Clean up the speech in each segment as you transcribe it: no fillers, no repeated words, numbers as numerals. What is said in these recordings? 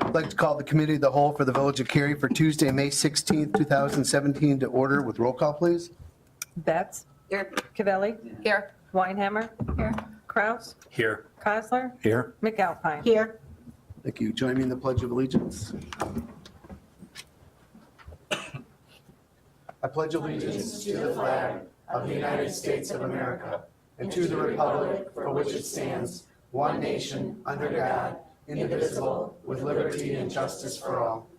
I'd like to call the committee of the whole for the Village of Cary for Tuesday, May 16th, 2017 to order with roll call, please. Betts. Here. Cavelli. Here. Weinhammer. Here. Kraus. Here. Cosler. Here. McAlpine. Here. Thank you. Join me in the Pledge of Allegiance. I pledge allegiance to the flag of the United States of America and to the republic for which it stands, one nation, under God, indivisible, with liberty and justice for all.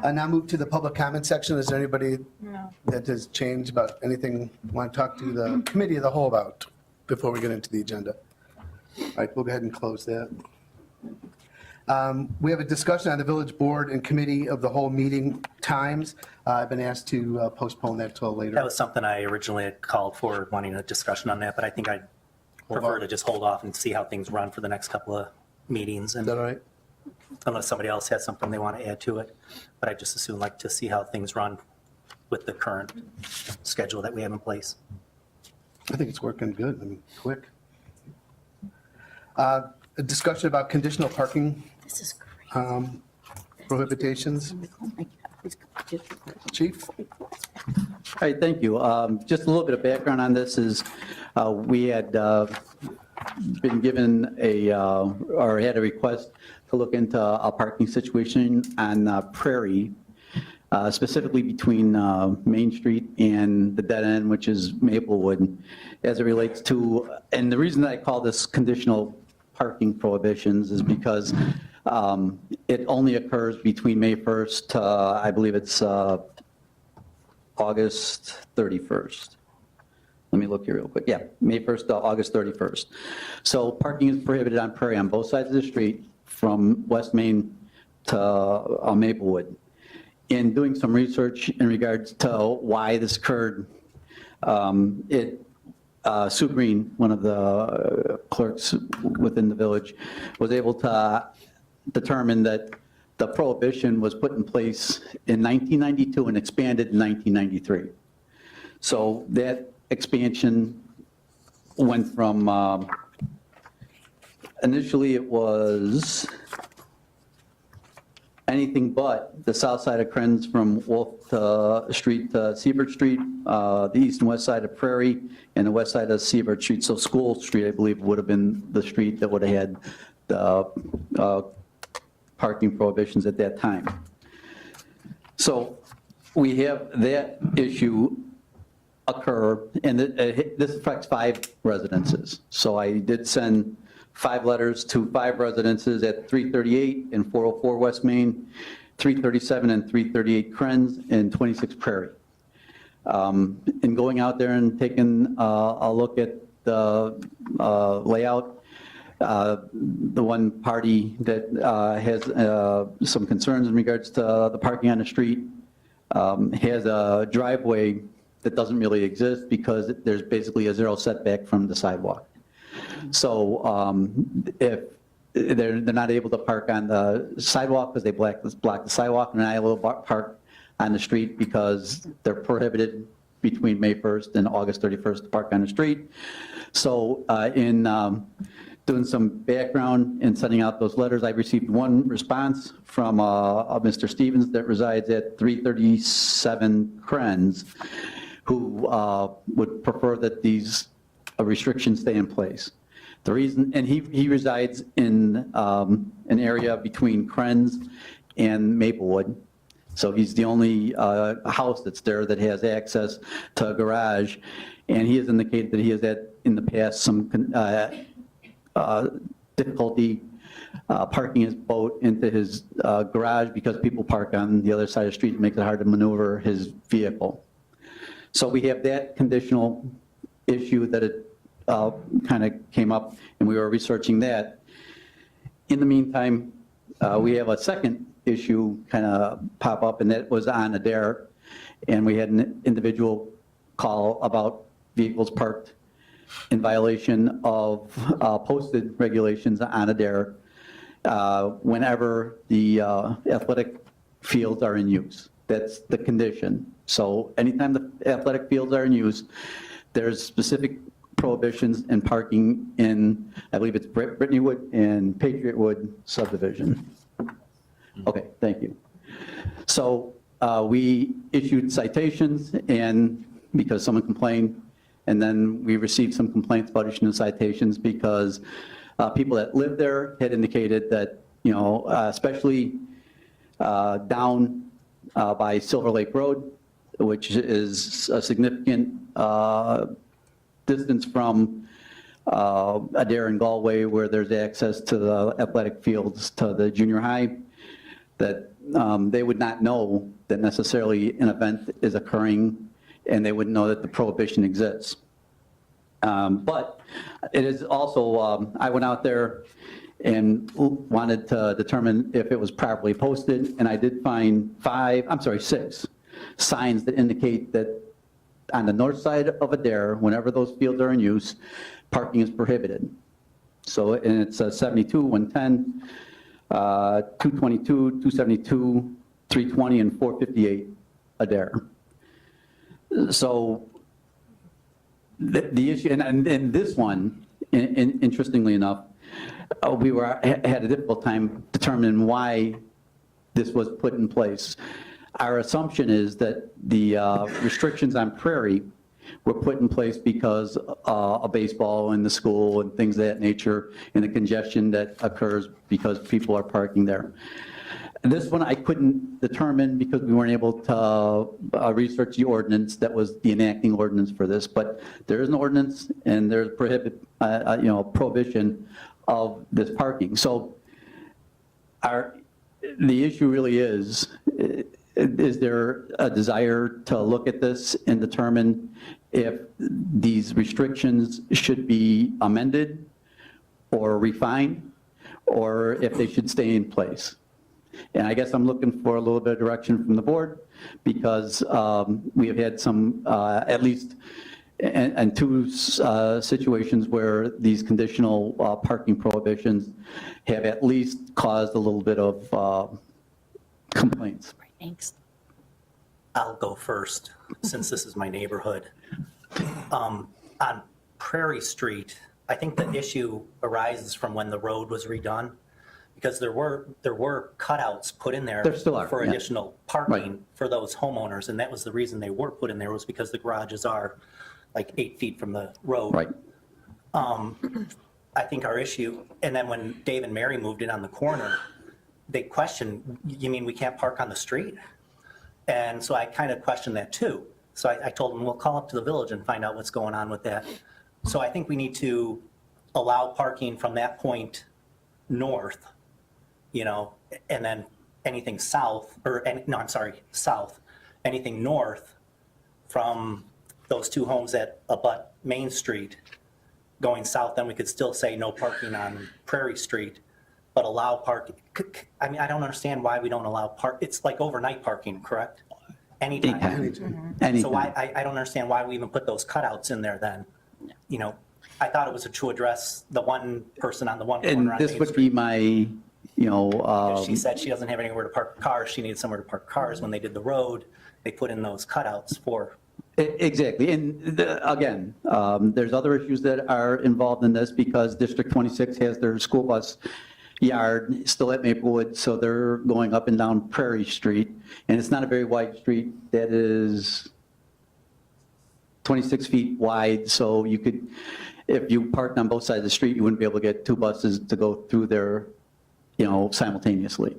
I now move to the public comment section. Is there anybody No. that has changed about anything you want to talk to the committee of the whole about before we get into the agenda? All right, we'll go ahead and close that. We have a discussion on the village board and committee of the whole meeting times. I've been asked to postpone that till That later. was something I originally had called for, wanting a discussion on that, but I think I'd prefer off. to just hold off and see how things run for the next couple of meetings, Is that and all right? unless somebody else has something they want to add to it. But I just assume like to see how things run with the current schedule that we have in place. I think it's working good. I mean, quick. A discussion about conditional parking This is crazy. prohibitions. Oh my God. Chief? Hi, thank you. Just a little bit of background on this is we had been given or had a request to look into a parking situation on Prairie, specifically between Main Street and the dead end, which is Maplewood, as it relates to, and the reason that I call this conditional parking prohibitions is because it only occurs between May 1st to, I believe it's August 31st. Let me look here real quick. Yeah, May 1st to August 31st. So parking is prohibited on Prairie on both sides of the street from West Main to Maplewood. In doing some research in regards to why this occurred, Sue Green, one of the clerks within the village, was able to determine that the prohibition was put in place in 1992 and expanded in 1993. So that expansion went from, initially it was anything but the south side of Krenz from Wolf Street to Seabird Street, the east and west side of Prairie, and the west side of Seabird Street. So School Street, I believe, would have been the street that would have had the parking prohibitions at that time. So we have that issue occur, and this affects 5 residences. So I did send 5 letters to 5 residences at 338 and 404 West Main, 337 and 338 Krenz, and 26 Prairie. In going out there and taking a look at the layout, the one party that has some concerns in regards to the parking on the street has a driveway that doesn't really exist because there's basically a 0 setback from the sidewalk. So if they're not able to park on the sidewalk because they block the sidewalk, and they're not able to park on the street because they're prohibited between May 1st and August 31st to park on the street. So in doing some background and sending out those letters, I received one response from Mr. Stevens that resides at 337 Krenz, who would prefer that these restrictions stay in place. The reason, and he resides in an area between Krenz and Maplewood. So he's the only house that's there that has access to a garage. And he has indicated that he has had in the past some difficulty parking his boat into his garage because people park on the other side of the street and makes it hard to maneuver his vehicle. So we have that conditional issue that it kind of came up, and we were researching that. In the meantime, we have a second issue kind of pop up, and that was on Adair, and we had an individual call about vehicles parked in violation of posted regulations on Adair whenever the athletic fields are in use. That's the condition. So anytime the athletic fields are in use, there's specific prohibitions in parking in, I believe it's Brittanywood and Patriotwood subdivision. Okay, thank you. So we issued citations, and because someone complained, and then we received some complaints about issuing citations because people that live there had indicated that, you know, especially down by Silver Lake Road, which is a significant distance from Adair and Galway, where there's access to the athletic fields to the junior high, that they would not know that necessarily an event is occurring, and they wouldn't know that the prohibition exists. But it is also, I went out there and wanted to determine if it was properly posted, and I did find 6 signs that indicate that on the north side of Adair, whenever those fields are in use, parking is prohibited. So, and it's 72, 110, 222, 272, 320, and 458 Adair. So the issue, and this one, interestingly enough, we had a difficult time determining why this was put in place. Our assumption is that the restrictions on Prairie were put in place because of baseball in the school and things of that nature, and the congestion that occurs because people are parking there. And this one I couldn't determine because we weren't able to research the ordinance that was the enacting ordinance for this, but there is an ordinance and there's prohibition of this parking. So the issue really is there a desire to look at this and determine if these restrictions should be amended or refined, or if they should stay in place? And I guess I'm looking for a little bit of direction from the board, because we have had some, at least, and 2 situations where these conditional parking prohibitions have at least caused a little bit of complaints. Thanks. I'll go first, since this is my neighborhood. On Prairie Street, I think the issue arises from when the road was redone, because there were cutouts put in there There still are, for yeah. additional parking Right. for those homeowners, and that was the reason they were put in there, was because the garages are like 8 feet from the road. Right. I think our issue, and then when Dave and Mary moved in on the corner, they questioned, you mean we can't park on the street? And so I kind of questioned that too. So I told them, we'll call up to the village and find out what's going on with that. So I think we need to allow parking from that point north, you know, and then anything south, south, anything north from those 2 homes that abut Main Street going south, then we could still say no parking on Prairie Street, but allow parking. I mean, I don't understand why we don't allow it's like overnight parking, correct? Anytime. Anytime. So I don't understand why we even put those cutouts in there then. You know, I thought it was to address the one person on the one corner And on this Main would Street. be my, She said she doesn't have anywhere to park cars. She needed somewhere to park cars. When they did the road, they put in those cutouts for. Exactly. And again, there's other issues that are involved in this, because District 26 has their school bus yard still at Maplewood, so they're going up and down Prairie Street, and it's not a very wide street. That is 26 feet wide, so you could, if you parked on both sides of the street, you wouldn't be able to get 2 buses to go through there, simultaneously.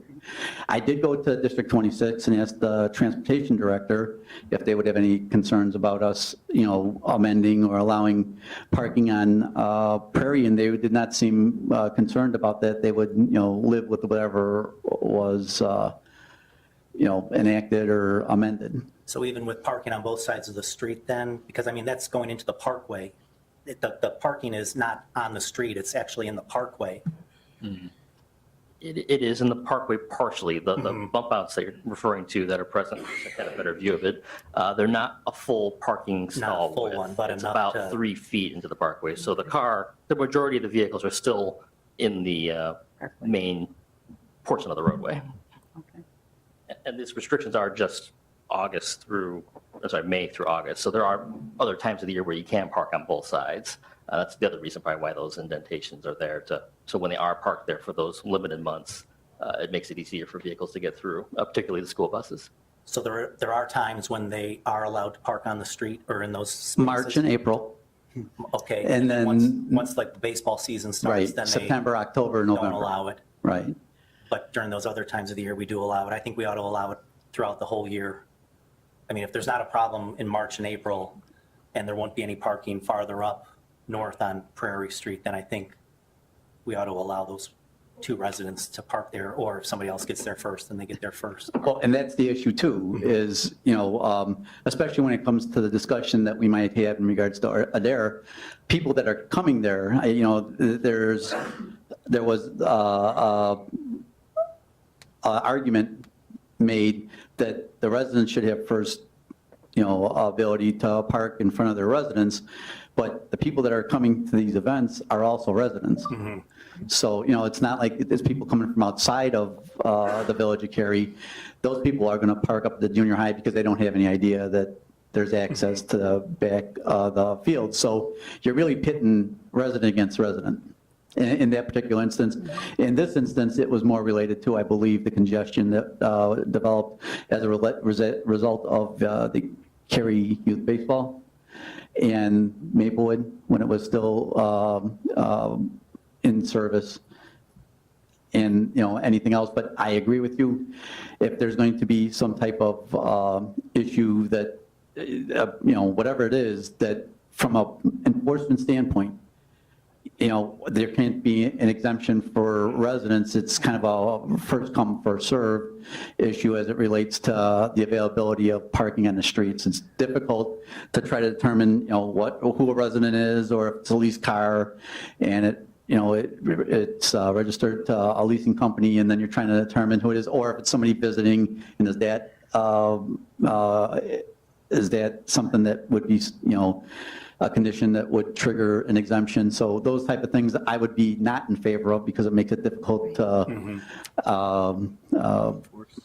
I did go to District 26 and asked the transportation director if they would have any concerns about us, amending or allowing parking on Prairie, and they did not seem concerned about that. They would, live with whatever was, enacted or amended. So even with parking on both sides of the street then, because I mean, that's going into the parkway. The parking is not on the street, it's actually in the parkway. It is in the parkway partially. The bump outs that you're referring to that are present, I had a better view of it. They're not a full parking stall full width. one, but it's enough about to- 3 feet into the parkway. So the majority of the vehicles are still in the main portion of the roadway. Okay. And these restrictions are just May through August. So there are other times of the year where you can park on both sides. That's the other reason probably why those indentations are there so when they are parked there for those limited months, it makes it easier for vehicles to get through, particularly the school buses. So there are times when they are allowed to park on the street or in those spaces? March and April, Okay. and then- Once like the baseball season starts, right, then they September, October, don't November. allow it. Right. But during those other times of the year, we do allow it. I think we ought to allow it throughout the whole year. I mean, if there's not a problem in March and April, and there won't be any parking farther up north on Prairie Street, then I think we ought to allow those two residents to park there, or if somebody else gets there first, then they get there first. Well, and that's the issue too, is, especially when it comes to the discussion that we might have in regards to Adair, people that are coming there, there was argument made that the residents should have first, ability to park in front of their residence, but the people that are coming to these events are also residents. So, it's not like there's people coming from outside of the village of Cary. Those people are going to park up at the junior high because they don't have any idea that there's access to the back of the field. So you're really pitting resident against resident in that particular instance. In this instance, it was more related to, I believe, the congestion that developed as a result of the Cary Youth Baseball and Maplewood when it was still in service, and anything else. But I agree with you, if there's going to be some type of issue that whatever it is, that from a enforcement standpoint, there can't be an exemption for residents. It's kind of a first come, first serve issue as it relates to the availability of parking on the streets. It's difficult to try to determine, who a resident is, or if it's a leased car, and it's registered to a leasing company, and then you're trying to determine who it is, or if it's somebody visiting, and is that something that would be, a condition that would trigger an exemption? So those type of things I would be not in favor of, because it makes it difficult to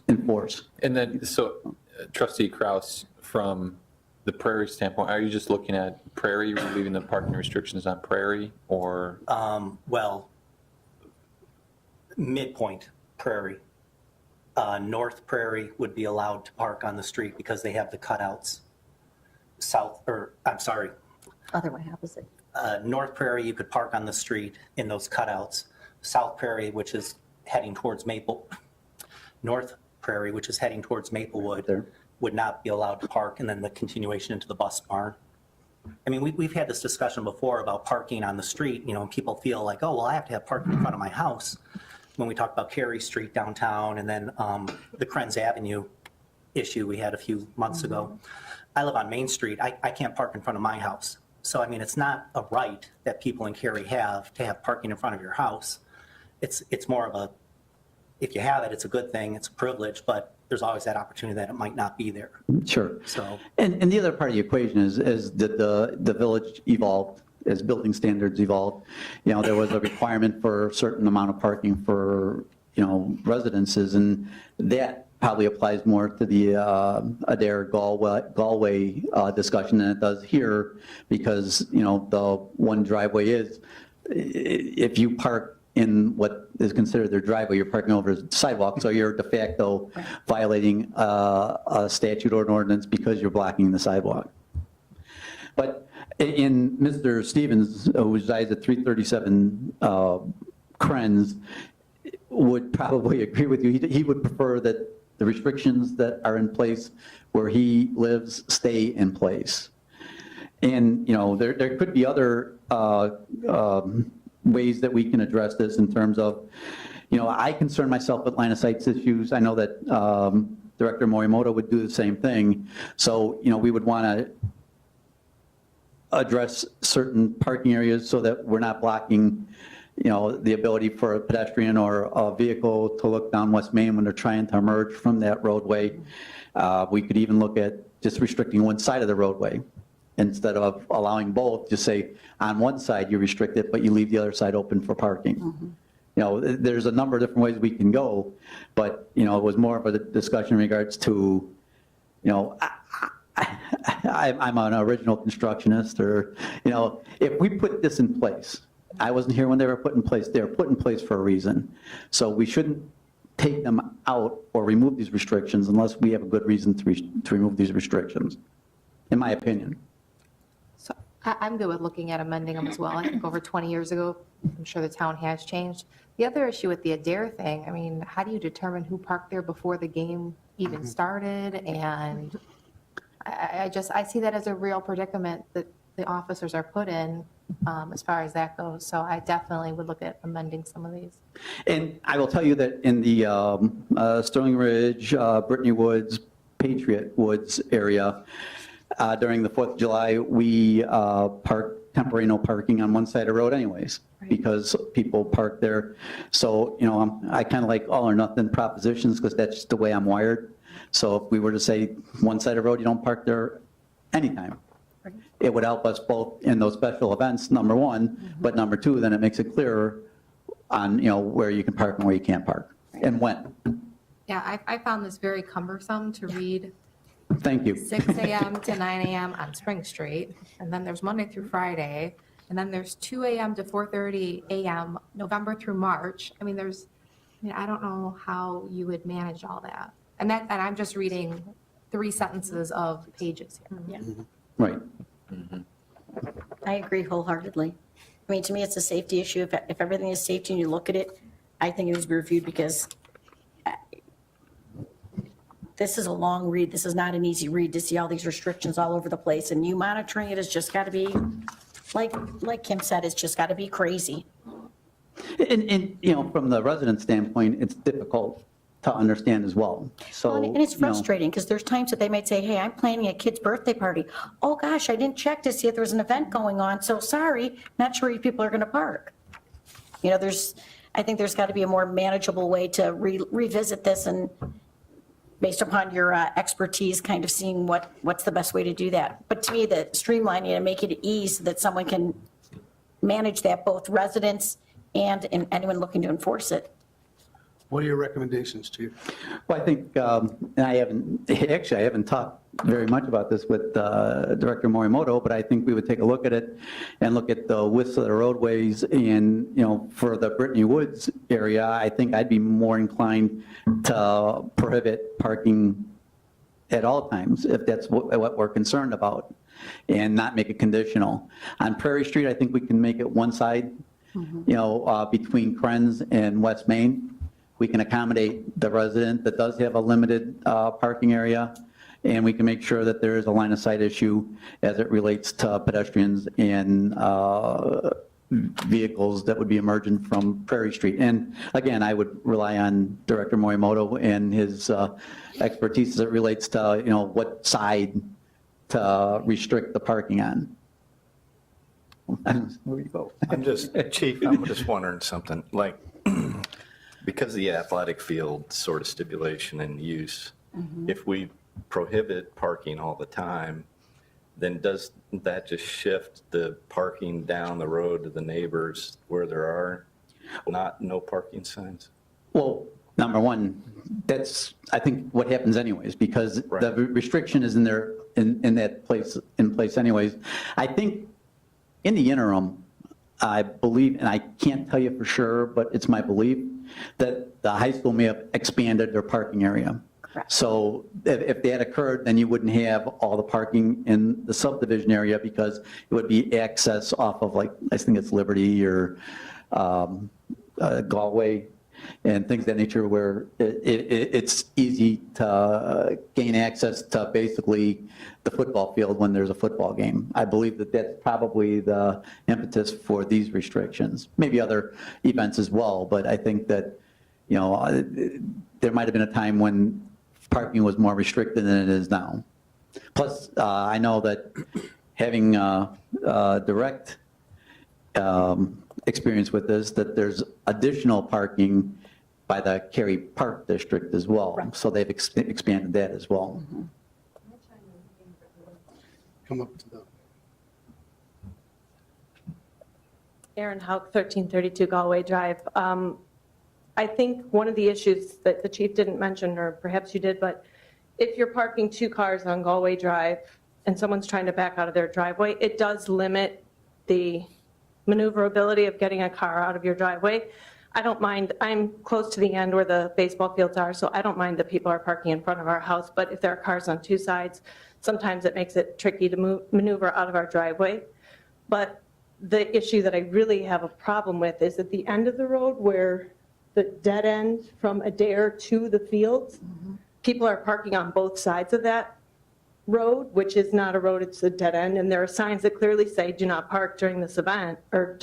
enforce. And then, so Trustee Kraus, from the Prairie standpoint, are you just looking at Prairie, leaving the parking restrictions on Prairie, or? Well, midpoint Prairie. North Prairie would be allowed to park on the street because they have the cutouts. Other way, opposite. North Prairie, you could park on the street in those cutouts. South Prairie, which is heading towards North Prairie, which is heading towards Maplewood, There. would not be allowed to park, and then the continuation into the bus barn. I mean, we've had this discussion before about parking on the street, and people feel like, oh, well, I have to have parking in front of my house. When we talked about Cary Street downtown, and then the Krenz Avenue issue we had a few months ago. I live on Main Street. I can't park in front of my house. So, I mean, it's not a right that people in Cary have to have parking in front of your house. It's more of a, if you have it, it's a good thing, it's a privilege, but there's always that opportunity that it might not be there. Sure. So, And the other part of the equation is that the village evolved, as building standards evolved. There was a requirement for a certain amount of parking for, residences, and that probably applies more to the Adair Galway discussion than it does here, because, the one driveway is, if you park in what is considered their driveway, you're parking over a sidewalk, so you're de facto violating a statute or an ordinance because you're blocking the sidewalk. But in Mr. Stevens, who resides at 337 Krenz, would probably agree with you. He would prefer that the restrictions that are in place where he lives stay in place. And, there could be other ways that we can address this in terms of, I concern myself with line of sight issues. I know that Director Morimoto would do the same thing. So, we would want to address certain parking areas so that we're not blocking, the ability for a pedestrian or a vehicle to look down West Main when they're trying to emerge from that roadway. We could even look at just restricting one side of the roadway instead of allowing both. Just say on one side you restrict it, but you leave the other side open for parking. There's a number of different ways we can go, but, it was more of a discussion in regards to, you know, I'm an original constructionist, or, you know, if we put this in place, I wasn't here when they were put in place, they were put in place for a reason. So we shouldn't take them out or remove these restrictions unless we have a good reason to remove these restrictions, in my opinion. So I'm good with looking at amending them as well. I think over 20 years ago, I'm sure the town has changed. The other issue with the Adair thing, I mean, how do you determine who parked there before the game even started? And I see that as a real predicament that the officers are put in as far as that goes. So I definitely would look at amending some of these. And I will tell you that in the Sterling Ridge, Brittany Woods, Patriot Woods area, during the 4th of July, we parked temporary no parking on one side of the road anyways, because people park there. So, you know, I kind of like all or nothing propositions because that's just the way I'm wired. So if we were to say one side of the road, you don't park there anytime. It would help us both in those special events, number one, but number two, then it makes it clearer on, you know, where you can park and where you can't park and when. Yeah, I found this very cumbersome to read Thank you. 6 a.m. to 9 a.m. on Spring Street, and then there's Monday through Friday, and then there's 2 a.m. to 4:30 a.m. November through March. I mean, I don't know how you would manage all that. And I'm just reading 3 sentences of pages here. Yeah, Right. I agree wholeheartedly. I mean, to me, it's a safety issue. If everything is safety and you look at it, I think it needs to be reviewed because this is a long read. This is not an easy read to see all these restrictions all over the place. And you monitoring it has just got to be, like Kim said, it's just got to be crazy. And, you know, from the resident standpoint, it's difficult to understand as well. So, Well, and it's you know, frustrating because there's times that they might say, hey, I'm planning a kid's birthday party. Oh, gosh, I didn't check to see if there was an event going on. So sorry, not sure you people are going to park. You know, I think there's got to be a more manageable way to revisit this and based upon your expertise, kind of seeing what's the best way to do that. But to me, the streamlining and make it easy so that someone can manage that, both residents and anyone looking to enforce it. What are your recommendations, Chief? well, I think, and I haven't talked very much about this with Director Morimoto, but I think we would take a look at it and look at the widths of the roadways. And, you know, for the Brittany Woods area, I think I'd be more inclined to prohibit parking at all times, if that's what we're concerned about, and not make it conditional. On Prairie Street, I think we can make it one side, you know, between Krenz and West Main. We can accommodate the resident that does have a limited parking area, and we can make sure that there is a line of sight issue as it relates to pedestrians and vehicles that would be emerging from Prairie Street. And again, I would rely on Director Morimoto and his expertise as it relates to, you know, what side to restrict the parking on. Where you go? Chief, I'm just wondering something, like, because of the athletic field sort of stipulation and use, if we prohibit parking all the time, then does that just shift the parking down the road to the neighbors where there are no parking signs? Well, number one, that's, I think, what happens anyways, because the restriction is in there, in that place, in place anyways. I think in the interim, I believe, and I can't tell you for sure, but it's my belief that the high school may have expanded their parking area. Correct. So if that occurred, then you wouldn't have all the parking in the subdivision area because it would be access off of, like, I think it's Liberty or Galway and things of that nature, where it's easy to gain access to basically the football field when there's a football game. I believe that that's probably the impetus for these restrictions, maybe other events as well, but I think that, you know, there might have been a time when parking was more restricted than it is now. Plus, I know that having direct experience with this, that there's additional parking by the Cary Park District as well. Right. So they've expanded that as well. Come up to the, Aaron Hauk, 1332 Galway Drive. I think one of the issues that the chief didn't mention, or perhaps you did, but if you're parking 2 cars on Galway Drive and someone's trying to back out of their driveway, it does limit the maneuverability of getting a car out of your driveway. I don't mind, I'm close to the end where the baseball fields are, so I don't mind that people are parking in front of our house, but if there are cars on 2 sides, sometimes it makes it tricky to maneuver out of our driveway. But the issue that I really have a problem with is at the end of the road where the dead end from Adair to the fields, people are parking on both sides of that road, which is not a road, it's a dead end. And there are signs that clearly say, do not park during this event, or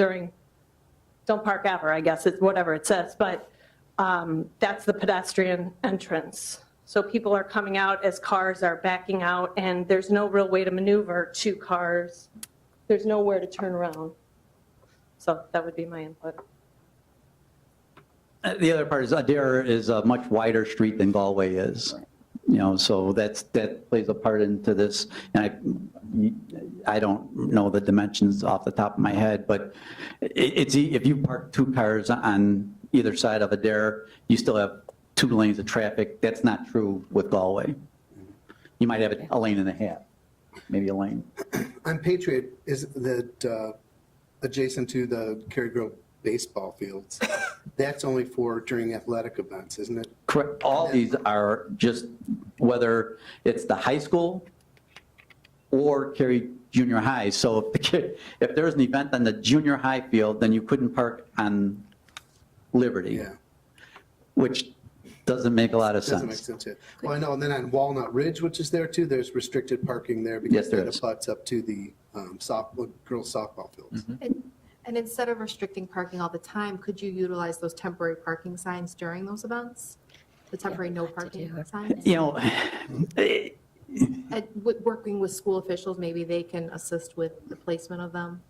don't park ever, I guess, it's whatever it says. But that's the pedestrian entrance. So people are coming out as cars are backing out, and there's no real way to maneuver 2 cars. There's nowhere to turn around. So that would be my input. The other part is Adair is a much wider street than Galway is. You know, so that plays a part into this. And I don't know the dimensions off the top of my head, but it's, if you park 2 cars on either side of Adair, you still have 2 lanes of traffic. That's not true with Galway. You might have a lane and a half, maybe a lane. On Patriot, is that adjacent to the Cary Grove baseball fields? That's only for during athletic events, isn't it? Correct. All these are just, whether it's the high school or Cary Junior High. So if there's an event on the junior high field, then you couldn't park on Liberty, Yeah, which doesn't make a lot of doesn't make sense. sense yet. Well, I know, and then on Walnut Ridge, which is there too, there's restricted parking there Yes, because there that is. abuts up to the girls softball fields. And instead of restricting parking all the time, could you utilize those temporary parking signs during those events? The temporary no parking signs? You know, Working with school officials, maybe they can assist with the placement of them?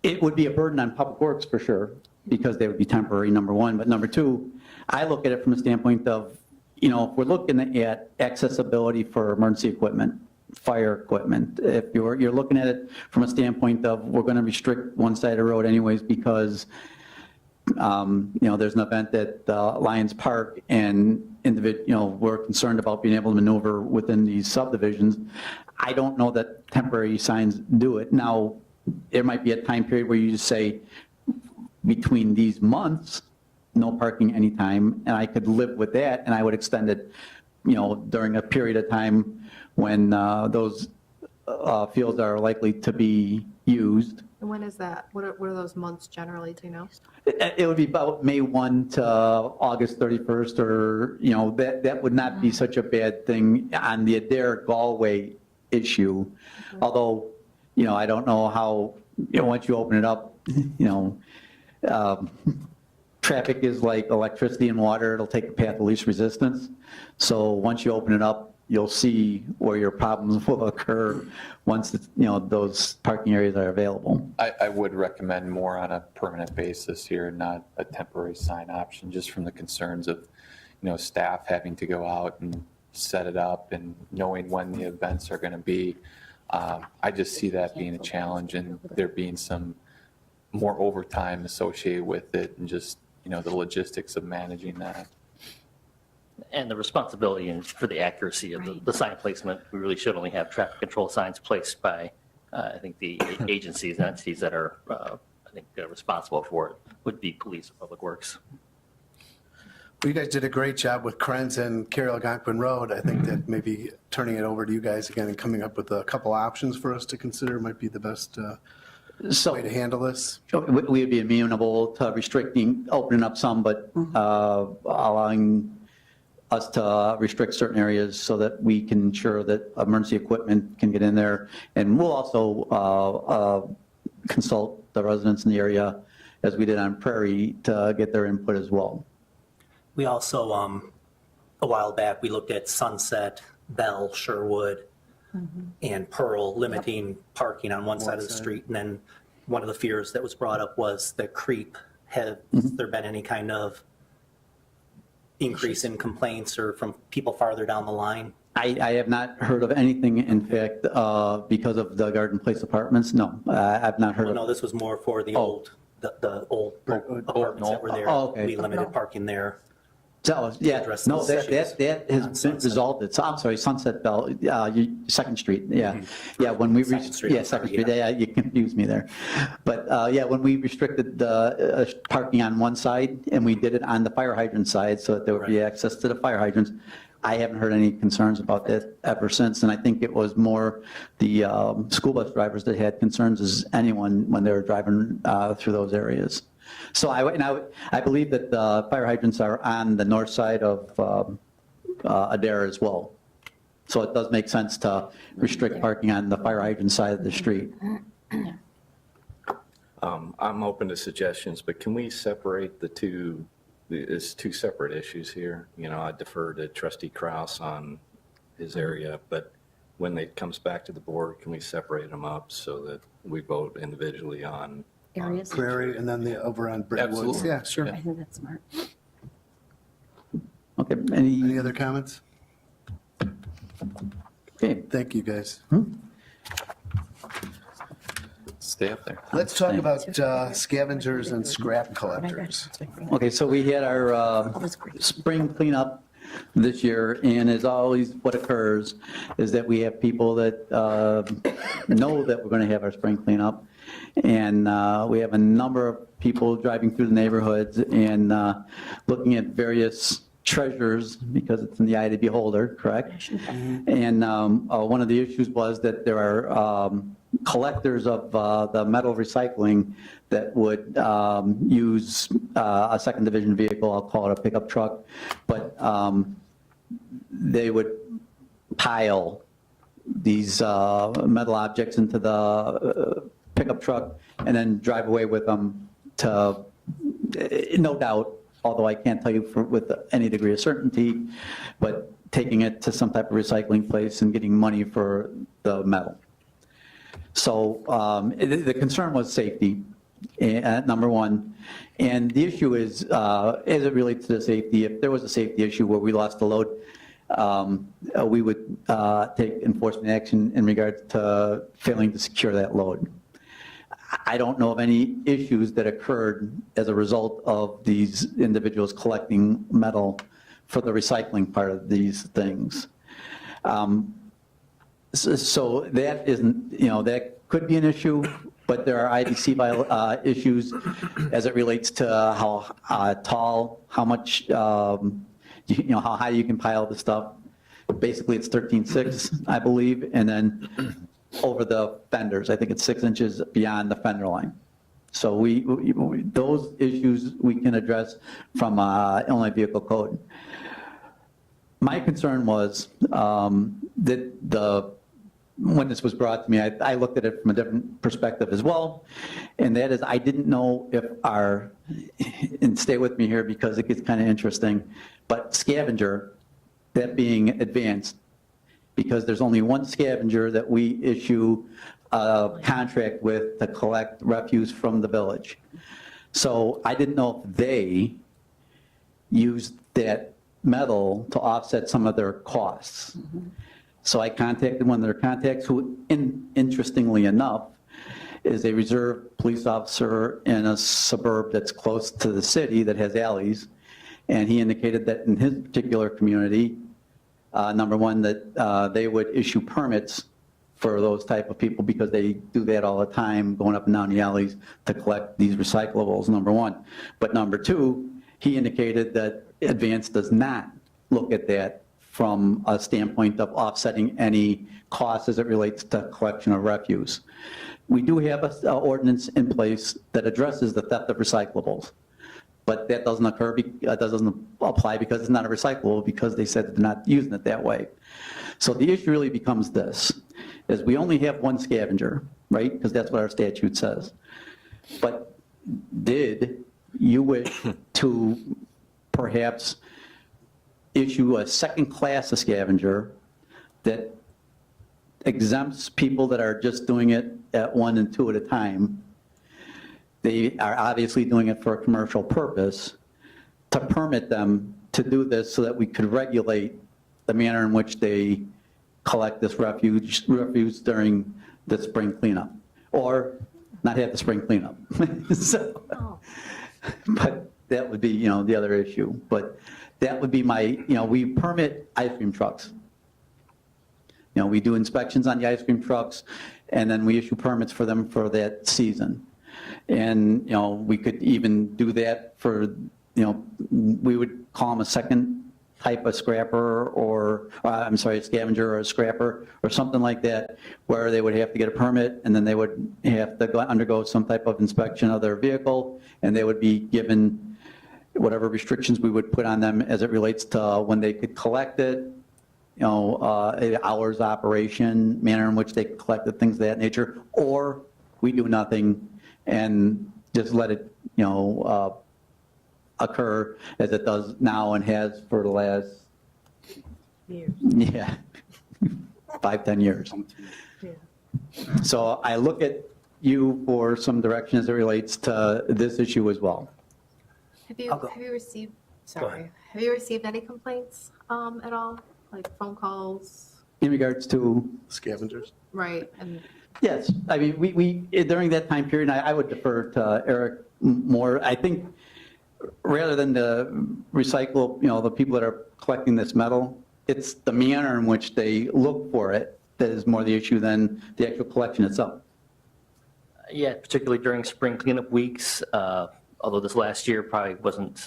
it would be a burden on Public Works for sure, because they would be temporary, number one. But number two, I look at it from a standpoint of, you know, if we're looking at accessibility for emergency equipment, fire equipment, if you're looking at it from a standpoint of, we're going to restrict one side of the road anyways because, you know, there's an event at Lions Park and we're concerned about being able to maneuver within these subdivisions. I don't know that temporary signs do it. Now, there might be a time period where you just say, between these months, no parking anytime, and I could live with that, and I would extend it, you know, during a period of time when those fields are likely to be used. And when is that? What are those months generally, do you know? It would be about May 1 to August 31st, or, you know, that would not be such a bad thing on the Adair Galway issue. Although, you know, I don't know how, you know, once you open it up, you know, traffic is like electricity and water. It'll take the path of least resistance. So once you open it up, you'll see where your problems will occur once, you know, those parking areas are available. I would recommend more on a permanent basis here, not a temporary sign option, just from the concerns of, you know, staff having to go out and set it up and knowing when the events are going to be. I just see that being a challenge and there being some more overtime associated with it and just, you know, the logistics of managing that. And the responsibility and for the accuracy of the sign placement, we really should only have traffic control signs placed by, I think, the agencies and entities that are, I think, responsible for it would be police or public works. Well, you guys did a great job with Krenz and Carroll Algonquin Road. I think that maybe turning it over to you guys again and coming up with a couple options for us to consider might be the best way to handle this. We would be amenable to restricting, opening up some, but allowing us to restrict certain areas so that we can ensure that emergency equipment can get in there. And we'll also consult the residents in the area, as we did on Prairie, to get their input as well. We also, a while back, we looked at Sunset, Bell, Sherwood, and Pearl, limiting parking on one side of the street. And then one of the fears that was brought up was the creep. Has there been any kind of increase in complaints or from people farther down the line? I have not heard of anything, in fact, because of the Garden Place apartments. No, I've not heard Well, of. no, this was more for the old, the old apartments that were there. Oh, okay. We limited parking there. So, yeah, address no, those that issues that on has been Sunset. resolved. It's, I'm sorry, Sunset Bell, Second Street, yeah. Yeah, when we, Second Street, yeah, I'm sorry, Second Street, yeah. yeah, you confused me there. But, yeah, when we restricted parking on one side, and we did it on the fire hydrant side, so that there would be Right. access to the fire hydrants, I haven't heard any concerns about that ever since, and I think it was more the school bus drivers that had concerns as anyone when they were driving through those areas. So I believe that the fire hydrants are on the north side of Adair as well. So it does make sense to restrict parking on the fire hydrant side of the street. I'm open to suggestions, but can we separate the two? It's two separate issues here. You know, I defer to Trustee Kraus on his area, but when it comes back to the board, can we separate them up so that we vote individually on? Areas. Prairie and then the over on Brick Woods. Absolutely. Yeah, sure. I think that's smart. Okay, Any other comments? okay, Thank you, guys. Stay up there. Let's talk about scavengers and scrap collectors. okay, so we had our spring cleanup this year, and as always, what occurs is that we have people that know that we're going to have our spring cleanup, and we have a number of people driving through the neighborhoods and looking at various treasures, because it's in the eye of the beholder, correct? And one of the issues was that there are collectors of the metal recycling that would use a second division vehicle, I'll call it a pickup truck, but they would pile these metal objects into the pickup truck and then drive away with them to, no doubt, although I can't tell you with any degree of certainty, but taking it to some type of recycling place and getting money for the metal. So the concern was safety, number one. And the issue is, as it relates to the safety, if there was a safety issue where we lost the load, we would take enforcement action in regards to failing to secure that load. I don't know of any issues that occurred as a result of these individuals collecting metal for the recycling part of these things. So that isn't, that could be an issue, but there are IDC issues as it relates to how tall, how much, how high you can pile the stuff. Basically, it's 13.6, I believe, and then over the fenders, I think it's 6 inches beyond the fender line. So those issues we can address from Illinois Vehicle Code. My concern was that when this was brought to me, I looked at it from a different perspective as well, and that is I didn't know if and stay with me here because it gets kind of interesting, but scavenger, that being advanced, because there's only one scavenger that we issue a contract with to collect refuse from the village. So I didn't know if they used that metal to offset some of their costs. So I contacted one of their contacts who, interestingly enough, is a reserve police officer in a suburb that's close to the city that has alleys. And he indicated that in his particular community, number one, that they would issue permits for those type of people because they do that all the time, going up and down the alleys to collect these recyclables, number one. But number two, he indicated that Advance does not look at that from a standpoint of offsetting any costs as it relates to collection of refuse. We do have an ordinance in place that addresses the theft of recyclables, but that doesn't occur, that doesn't apply because it's not a recyclable, because they said they're not using it that way. So the issue really becomes this, is we only have one scavenger, right? Because that's what our statute says. But did you wish to perhaps issue a second class of scavenger that exempts people that are just doing it at 1 and 2 at a time? They are obviously doing it for a commercial purpose, to permit them to do this so that we could regulate the manner in which they collect this refuse during the spring cleanup, or not have the spring cleanup. So, but that would be, the other issue. But that would be we permit ice cream trucks. We do inspections on the ice cream trucks, and then we issue permits for them for that season. And, we could even do that for, we would call them a second type of scrapper or, a scavenger or a scrapper or something like that, where they would have to get a permit, and then they would have to undergo some type of inspection of their vehicle, and they would be given whatever restrictions we would put on them as it relates to when they could collect it, hours of operation, manner in which they collected, things of that nature, or we do nothing and just let it, occur as it does now and has for the last, 5-10 years. So I look at you for some direction as it relates to this issue as well. Have you, I'll go. have you received, Go sorry, ahead. have you received any complaints at all? Like phone calls? In regards to, Scavengers? Right, and yes, I mean, we during that time period, I would defer to Eric more. I think rather than the recycle, the people that are collecting this metal, it's the manner in which they look for it that is more the issue than the actual collection itself. Yeah, particularly during spring cleanup weeks, although this last year probably wasn't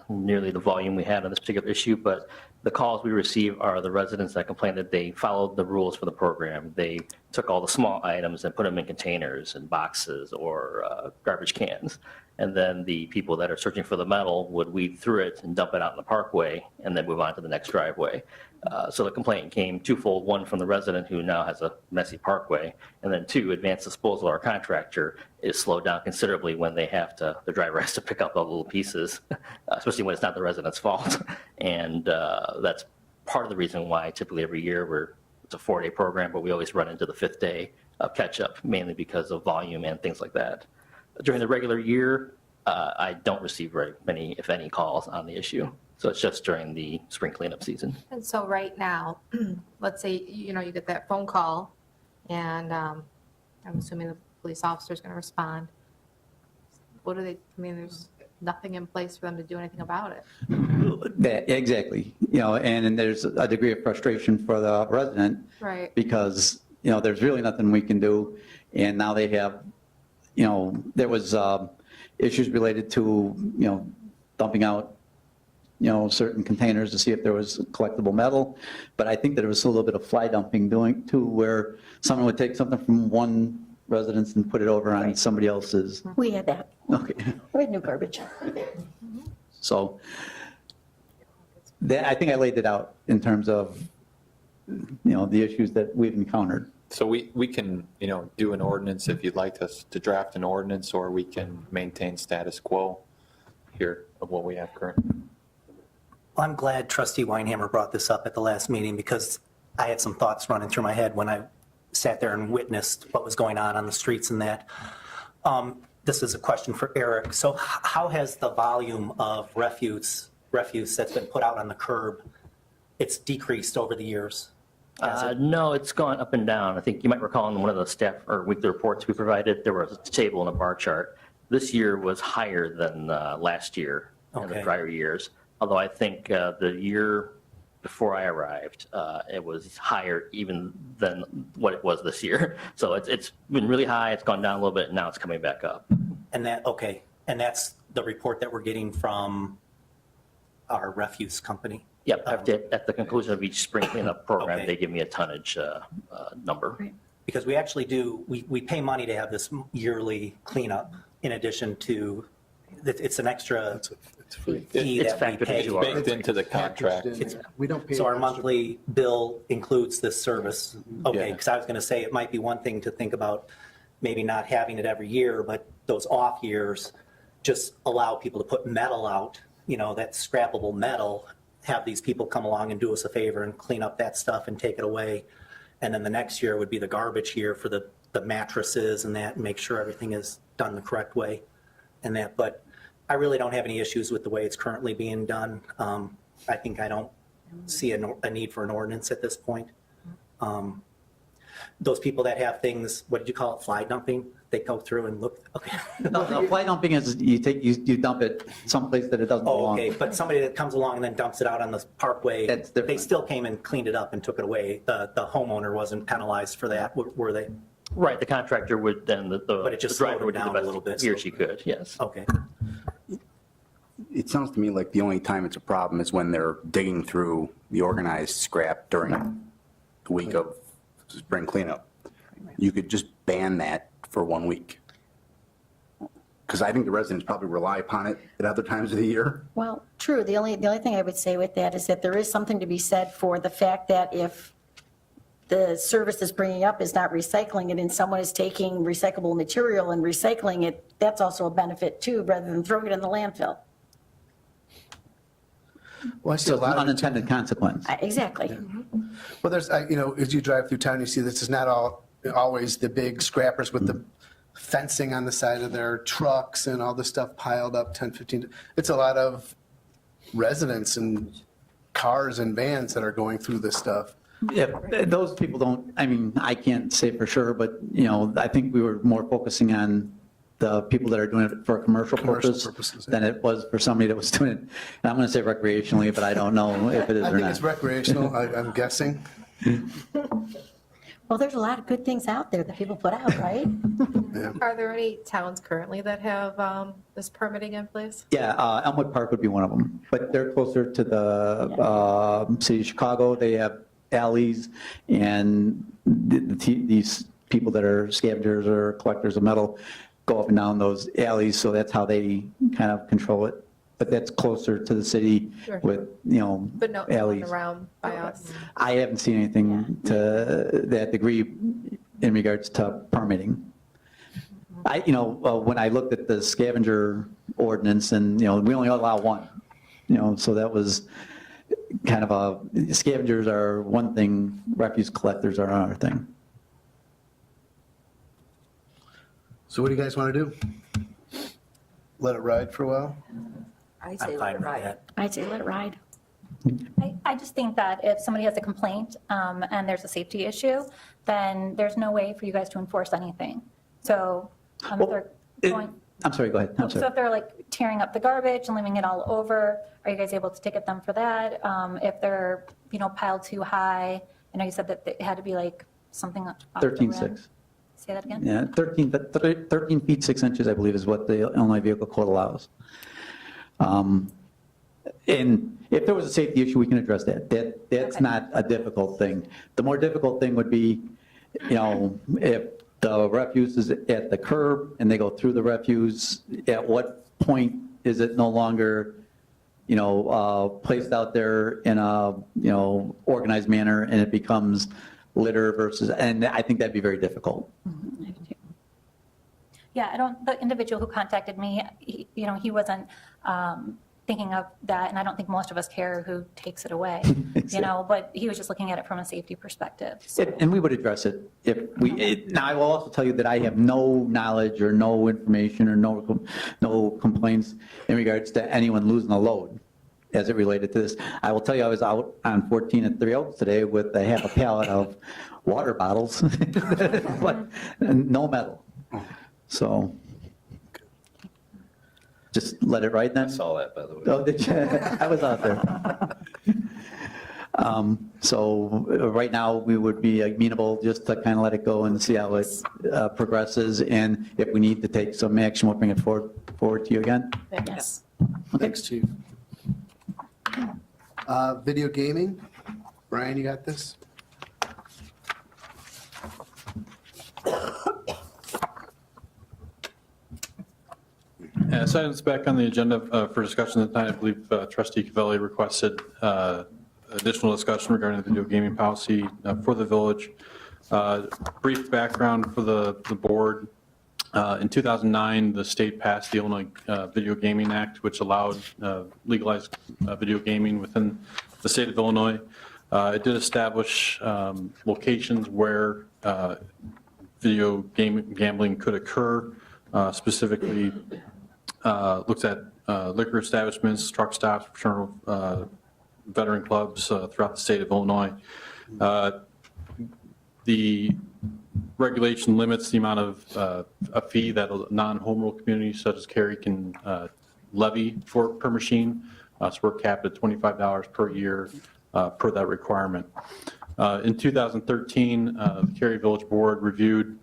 nearly the volume we had on this particular issue, but the calls we receive are the residents that complain that they followed the rules for the program. They took all the small items and put them in containers and boxes or garbage cans. And then the people that are searching for the metal would weed through it and dump it out in the parkway and then move on to the next driveway. So the complaint came twofold: one from the resident who now has a messy parkway, and then two, Advanced Disposal, our contractor, is slowed down considerably when the driver has to pick up all the little pieces, especially when it's not the resident's fault. And that's part of the reason why typically every year it's a 4-day program, but we always run into the 5th day of catch-up, mainly because of volume and things like that. During the regular year, I don't receive very many, if any, calls on the issue. So it's just during the spring cleanup season. And so right now, let's say, you get that phone call, and I'm assuming the police officer is going to respond. What do they, there's nothing in place for them to do anything about it. Exactly, and there's a degree of frustration for the resident Right. because, there's really nothing we can do. And now they have, there was issues related to, dumping out, certain containers to see if there was collectible metal. But I think that there was a little bit of fly dumping doing too, where someone would take something from one residence and put it over on somebody else's. We had that. Okay, We had new garbage. so I think I laid it out in terms of, the issues that we've encountered. So we can, do an ordinance if you'd like us to draft an ordinance, or we can maintain status quo here of what we have currently. I'm glad Trustee Weinhammer brought this up at the last meeting, because I had some thoughts running through my head when I sat there and witnessed what was going on the streets and that. This is a question for Eric. So how has the volume of refuse that's been put out on the curb, it's decreased over the years? No, it's gone up and down. I think you might recall in one of the staff or weekly reports we provided, there was a table and a bar chart. This year was higher than last year and the Okay. prior years. Although I think the year before I arrived, it was higher even than what it was this year. So it's been really high. It's gone down a little bit, and now it's coming back up. And that's the report that we're getting from our refuse company? Yep, at the conclusion of each spring cleanup program, Okay. they give me a tonnage number. Because we actually we pay money to have this yearly cleanup in addition to, it's an extra It's free. fee It's that we factored pay. into our- Baked into the contract. Packaged in there. We don't pay. So our extra. monthly bill includes this service? Okay, Yeah. because I was going to say it might be one thing to think about maybe not having it every year, but those off years, just allow people to put metal out, that scrappable metal, have these people come along and do us a favor and clean up that stuff and take it away. And then the next year would be the garbage year for the mattresses and that, and make sure everything is done the correct way and that. But I really don't have any issues with the way it's currently being done. I think I don't see a need for an ordinance at this point. those people that have things, what did you call it, fly dumping? They go through and look, okay. No, fly dumping is you dump it someplace that it doesn't Oh, belong. okay, but somebody that comes along and then dumps it out on the parkway, That's they different. still came and cleaned it up and took it away. The homeowner wasn't penalized for that, were they? Right, the contractor would then, But it just the driver slowed would do down the a best little bit, he or so- she could, yes. Okay. It sounds to me like the only time it's a problem is when they're digging through the organized scrap during the week of spring cleanup. You could just ban that for 1 week. Because I think the residents probably rely upon it at other times of the year. Well, true. The only thing I would say with that is that there is something to be said for the fact that if the service is bringing up is not recycling it and someone is taking recyclable material and recycling it, that's also a benefit too, rather than throwing it in the landfill. Well, I see So a it's an lot of, unintended consequence. Exactly. well, there's, as you drive through town, you see this is not always the big scrappers with the fencing on the side of their trucks and all this stuff piled up 10, 15. It's a lot of residents and cars and vans that are going through this stuff. Yeah, those people don't, I mean, I can't say for sure, but, I think we were more focusing on the people that are doing it for a commercial Commercial purpose purposes, yeah. than it was for somebody that was doing it, and I'm going to say recreationally, but I don't know if it is I or think it's not. recreational, I'm guessing. Well, there's a lot of good things out there that people put out, right? Are there any towns currently that have this permitting in place? Yeah, Elmwood Park would be one of them, but they're closer to the city of Chicago. They have alleys, and these people that are scavengers or collectors of metal go up and down those alleys, so that's how they kind of control it. But that's closer to the city Sure. with, But no one alleys. around by us? I haven't seen anything to that degree in regards to permitting. When I looked at the scavenger ordinance and, we only allow one, so that was kind of scavengers are one thing, refuse collectors are another thing. So what do you guys want to do? Let it ride for a while? I'm fine with that. I'd say let it ride. I just think that if somebody has a complaint and there's a safety issue, then there's no way for you guys to enforce anything. So if they're going, I'm sorry, go ahead. I'm so sorry. if they're like tearing up the garbage and leaving it all over, are you guys able to ticket them for that? If they're, piled too high, I know you said that it had to be like something off the rim. 13.6. Say that again? Yeah, 13 feet 6 inches, I believe, is what the Illinois Vehicle Code allows. And if there was a safety issue, we can address that. That's Okay. not a difficult thing. The more difficult thing would be, if the refuse is at the curb and they go through the refuse, at what point is it no longer, placed out there in a, organized manner and it becomes litter versus, and I think that'd be very difficult. Yeah, the individual who contacted me, he wasn't thinking of that, and I don't think most of us care who takes it away, but he was just looking at it from a safety perspective. So- And we would address it if now I will also tell you that I have no knowledge or no information or no complaints in regards to anyone losing a load as it related to this. I will tell you, I was out on 14 at Three Oaks today with a half a pallet of water bottles, but no metal. So just let it ride then. I saw that, by the way. Oh, did you? I was out there. So right now, we would be amenable just to kind of let it go and see how it progresses. And if we need to take some action, we'll bring it forward to you again. Yes. Thanks, Chief. Video gaming? Brian, you got this? So items back on the agenda for discussion tonight. I believe trustee Cavelli requested additional discussion regarding the video gaming policy for the village. Brief background for the board. In 2009, the state passed the Illinois Video Gaming Act, which allowed legalized video gaming within the state of Illinois. It did establish locations where video gambling could occur, specifically looks at liquor establishments, truck stops, fraternal veteran clubs throughout the state of Illinois. The regulation limits the amount of a fee that a non-home rule community such as Cary can levy per machine. So we're capped at $25 per year per that requirement. In 2013, the Cary Village Board reviewed,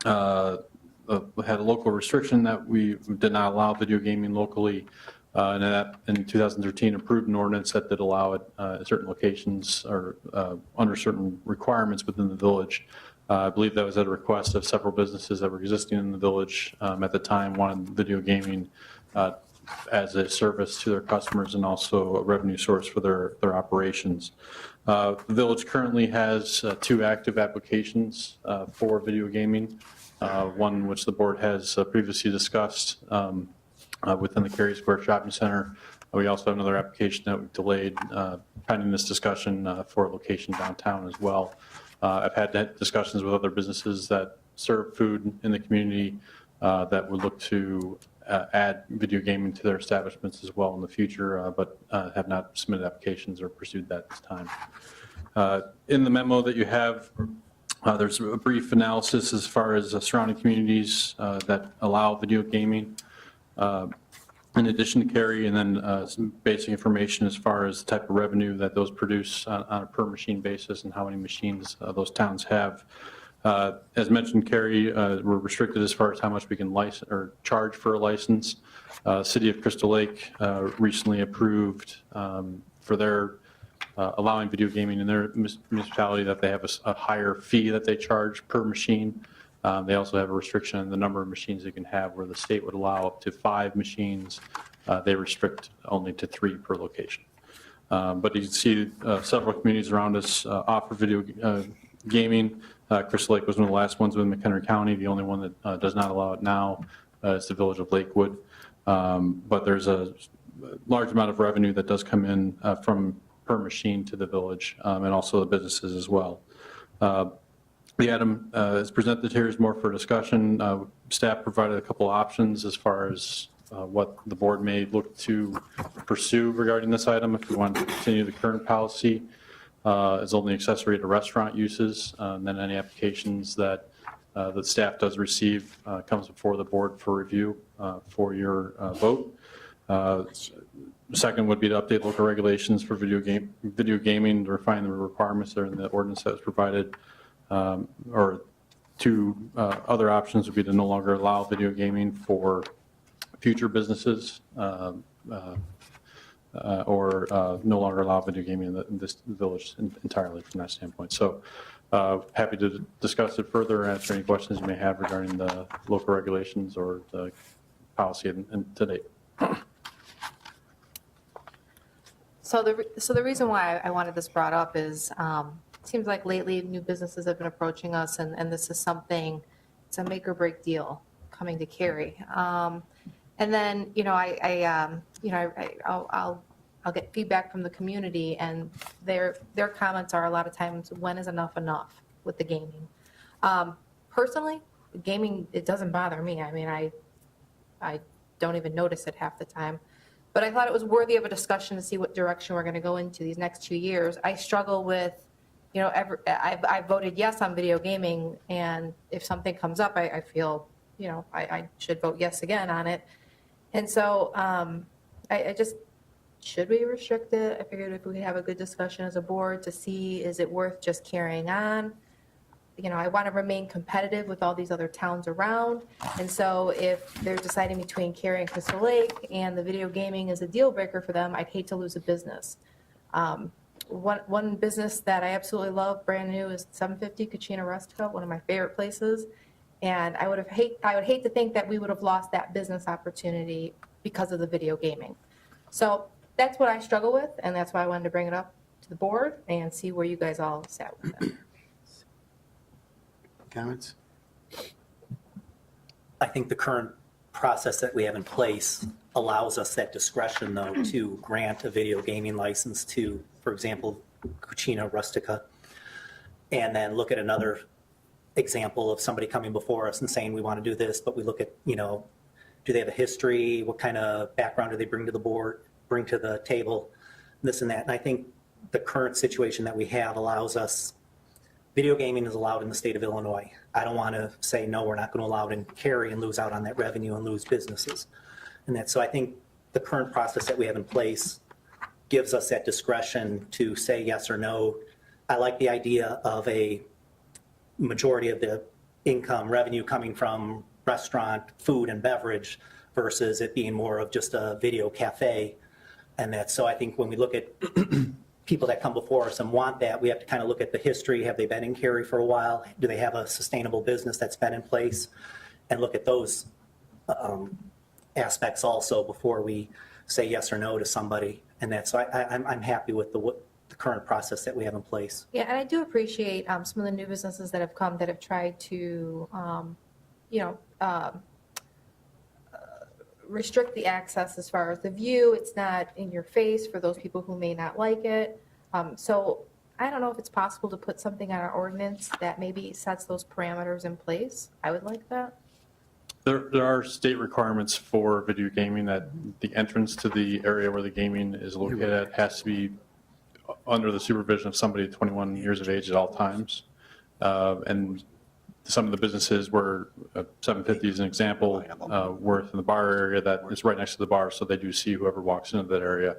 had a local restriction that we did not allow video gaming locally. And that in 2013 approved an ordinance that did allow it at certain locations or under certain requirements within the village. I believe that was at a request of several businesses that were existing in the village at the time, wanted video gaming as a service to their customers and also a revenue source for their operations. The village currently has 2 active applications for video gaming, one which the board has previously discussed within the Cary Square Shopping Center. We also have another application that we've delayed pending this discussion for a location downtown as well. I've had discussions with other businesses that serve food in the community that would look to add video gaming to their establishments as well in the future, but have not submitted applications or pursued that this time. In the memo that you have, there's a brief analysis as far as surrounding communities that allow video gaming in addition to Cary, and then some basic information as far as the type of revenue that those produce on a per machine basis and how many machines those towns have. As mentioned, Cary, we're restricted as far as how much we can license or charge for a license. City of Crystal Lake recently approved for their allowing video gaming in their municipality that they have a higher fee that they charge per machine. They also have a restriction on the number of machines they can have, where the state would allow up to 5 machines. They restrict only to 3 per location. But you can see several communities around us offer video gaming. Crystal Lake was one of the last ones within McHenry County. The only one that does not allow it now is the village of Lakewood. But there's a large amount of revenue that does come in from per machine to the village and also the businesses as well. The item is presented here is more for discussion. Staff provided a couple options as far as what the board may look to pursue regarding this item. If we want to continue the current policy as only accessory to restaurant uses, and then any applications that the staff does receive comes before the board for review for your vote. Second would be to update local regulations for video gaming to refine the requirements that are in the ordinance that was provided. Or 2 other options would be to no longer allow video gaming for future businesses or no longer allow video gaming in this village entirely from that standpoint. So happy to discuss it further, answer any questions you may have regarding the local regulations or the policy to date. So the reason why I wanted this brought up is it seems like lately new businesses have been approaching us, and this is something, it's a make or break deal coming to Cary. And then, I'll get feedback from the community, and their comments are a lot of times, when is enough with the gaming? Personally, gaming, it doesn't bother me. I mean, I don't even notice it half the time. But I thought it was worthy of a discussion to see what direction we're going to go into these next 2 years. I struggle with, I voted yes on video gaming, and if something comes up, I feel, I should vote yes again on it. And so I just, should we restrict it? I figured if we could have a good discussion as a board to see, is it worth just carrying on? I want to remain competitive with all these other towns around. And so if they're deciding between Cary and Crystal Lake and the video gaming is a deal breaker for them, I'd hate to lose a business. One business that I absolutely love, brand new, is 750 Kachina Rustica, one of my favorite places. And I would hate to think that we would have lost that business opportunity because of the video gaming. So that's what I struggle with, and that's why I wanted to bring it up to the board and see where you guys all sat with it. Comments? I think the current process that we have in place allows us that discretion, though, to grant a video gaming license to, for example, Cucina Rustica, and then look at another example of somebody coming before us and saying, we want to do this, but we look at, do they have a history? What kind of background do they bring to the table, this and that. And I think the current situation that we have allows us video gaming is allowed in the state of Illinois. I don't want to say, no, we're not going to allow it in Cary and lose out on that revenue and lose businesses. And that, so I think the current process that we have in place gives us that discretion to say yes or no. I like the idea of a majority of the income revenue coming from restaurant, food and beverage versus it being more of just a video cafe. And that, so I think when we look at people that come before us and want that, we have to kind of look at the history. Have they been in Cary for a while? Do they have a sustainable business that's been in place? And look at those aspects also before we say yes or no to somebody. And that's, so I'm happy with the current process that we have in place. Yeah, and I do appreciate some of the new businesses that have come that have tried to, restrict the access as far as the view. It's not in your face for those people who may not like it. So I don't know if it's possible to put something on our ordinance that maybe sets those parameters in place. I would like that. There are state requirements for video gaming that the entrance to the area where the gaming is located at has to be under the supervision of somebody 21 years of age at all times. And some of the businesses where 750 is an example, Worth in the bar area that is right next to the bar, so they do see whoever walks into that area.